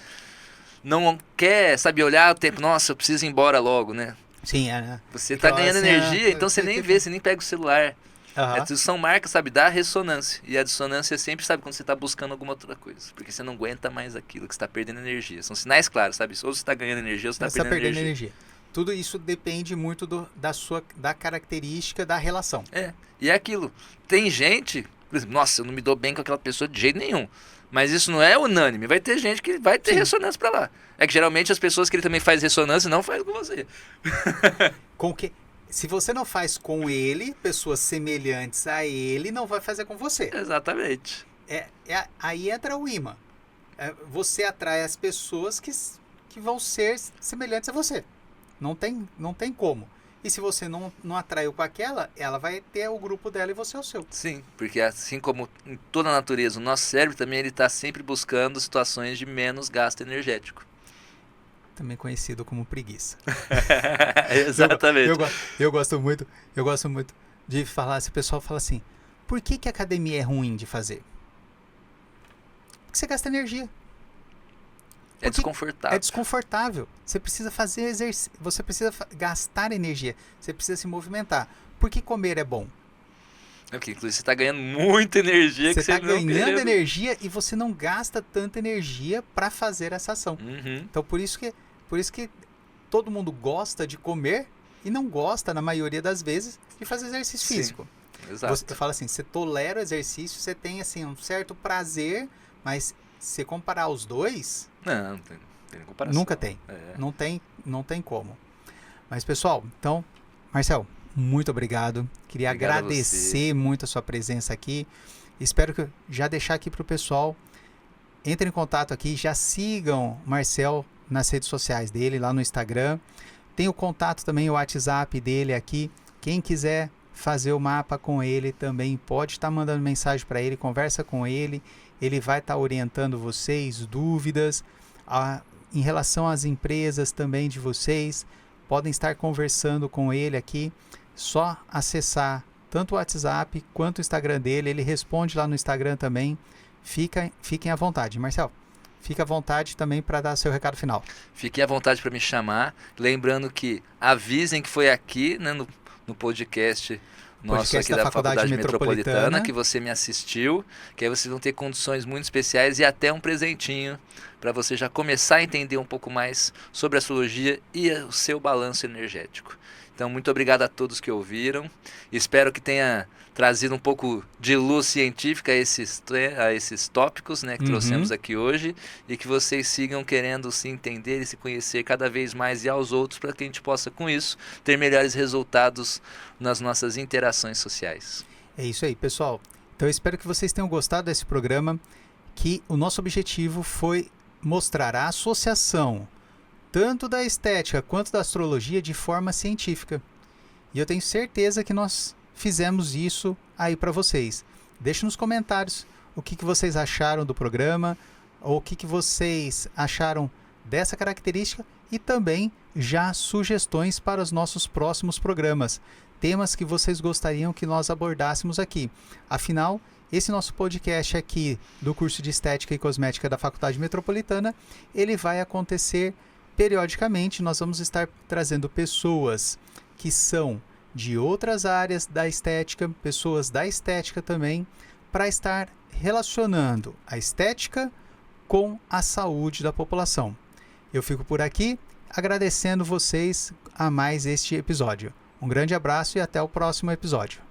não quer, sabe, olhar o tempo, nossa, eu preciso ir embora logo, né? Sim, né? Você tá ganhando assim, energia, então você nem vê, você nem pega o celular. Uhum. São marcas, sabe, da ressonância. E a dissonância sempre, sabe, quando você tá buscando alguma outra coisa. Porque você não aguenta mais aquilo, que você tá perdendo energia. São sinais claros, sabe? Ou você tá ganhando energia, ou você tá perdendo energia. tudo isso depende muito da característica da relação. E é aquilo. Tem gente, por exemplo, nossa, eu não me dou bem com aquela pessoa de jeito nenhum. Mas isso não é unânime. Vai ter gente que vai ter Sim. ressonância pra lá. É que geralmente as pessoas que ele também faz ressonância não faz com você. Se você não faz com ele, pessoas semelhantes a ele não vai fazer com você. Exatamente. Aí entra o imã. Você atrai as pessoas que vão ser semelhantes a você. Não tem como. E se você não atraiu com aquela, ela vai ter o grupo dela e você o seu. Sim, porque assim como em toda a natureza, o nosso cérebro também ele está sempre buscando situações de menos gasto energético. Também conhecido como preguiça. Exatamente. Eu gosto muito de falar, se o pessoal fala assim, por que a academia é ruim de fazer? Porque você gasta energia. É desconfortável. É desconfortável. Você precisa fazer exercício, você precisa gastar energia, você precisa se movimentar. Por que comer é bom? Porque inclusive você está ganhando muita energia Você que você está não ganhando querendo. energia e você não gasta tanta energia para fazer essa ação. Uhum. Então por isso que todo mundo gosta de comer e não gosta, na maioria das vezes, de fazer exercício Sim, físico. Exato. Você fala assim, você tolera o exercício, você tem assim um certo prazer, mas se comparar os dois, Não tem comparação. nunca tem. É. Não tem como. Mas pessoal, então, Marcel, muito obrigado. Queria Obrigado a agradecer muito a sua presença aqui. Espero que já deixar aqui para o pessoal. Entrem em contato aqui, já sigam o Marcel nas redes sociais dele, lá no Instagram. Tem o contato também, o WhatsApp dele aqui. Quem quiser fazer o mapa com ele também pode estar mandando mensagem para ele, conversa com ele. Ele vai estar orientando vocês, dúvidas. Em relação às empresas também de vocês, podem estar conversando com ele aqui. Só acessar tanto o WhatsApp quanto o Instagram dele. Ele responde lá no Instagram também. Fiquem à vontade. Marcel, fique à vontade também para dar seu recado final. Fiquem à vontade para me chamar. Lembrando que avisem que foi aqui, né, no podcast nosso aqui da Faculdade Metropolitana que você me assistiu, que aí vocês vão ter condições muito especiais e até um presentinho para você já começar a entender um pouco mais sobre a astrologia e o seu balanço energético. Então, muito obrigado a todos que ouviram. Espero que tenha trazido um pouco de luz científica a esses tópicos, né, que trouxemos aqui hoje, e que vocês sigam querendo se entender e se conhecer cada vez mais e aos outros, para que a gente possa, com isso, ter melhores resultados nas nossas interações sociais. É isso aí, pessoal. Então, eu espero que vocês tenham gostado desse programa, que o nosso objetivo foi mostrar a associação tanto da estética quanto da astrologia de forma científica. E eu tenho certeza que nós fizemos isso aí para vocês. Deixe nos comentários o que vocês acharam do programa, ou o que vocês acharam dessa característica e também já sugestões para os nossos próximos programas, temas que vocês gostariam que nós abordássemos aqui. Afinal, esse nosso podcast aqui do curso de Estética e Cosmética da Faculdade Metropolitana, ele vai acontecer periodicamente. Nós vamos estar trazendo pessoas que são de outras áreas da estética, pessoas da estética também, para estar relacionando a estética com a saúde da população. Eu fico por aqui agradecendo vocês a mais este episódio. Um grande abraço e até o próximo episódio.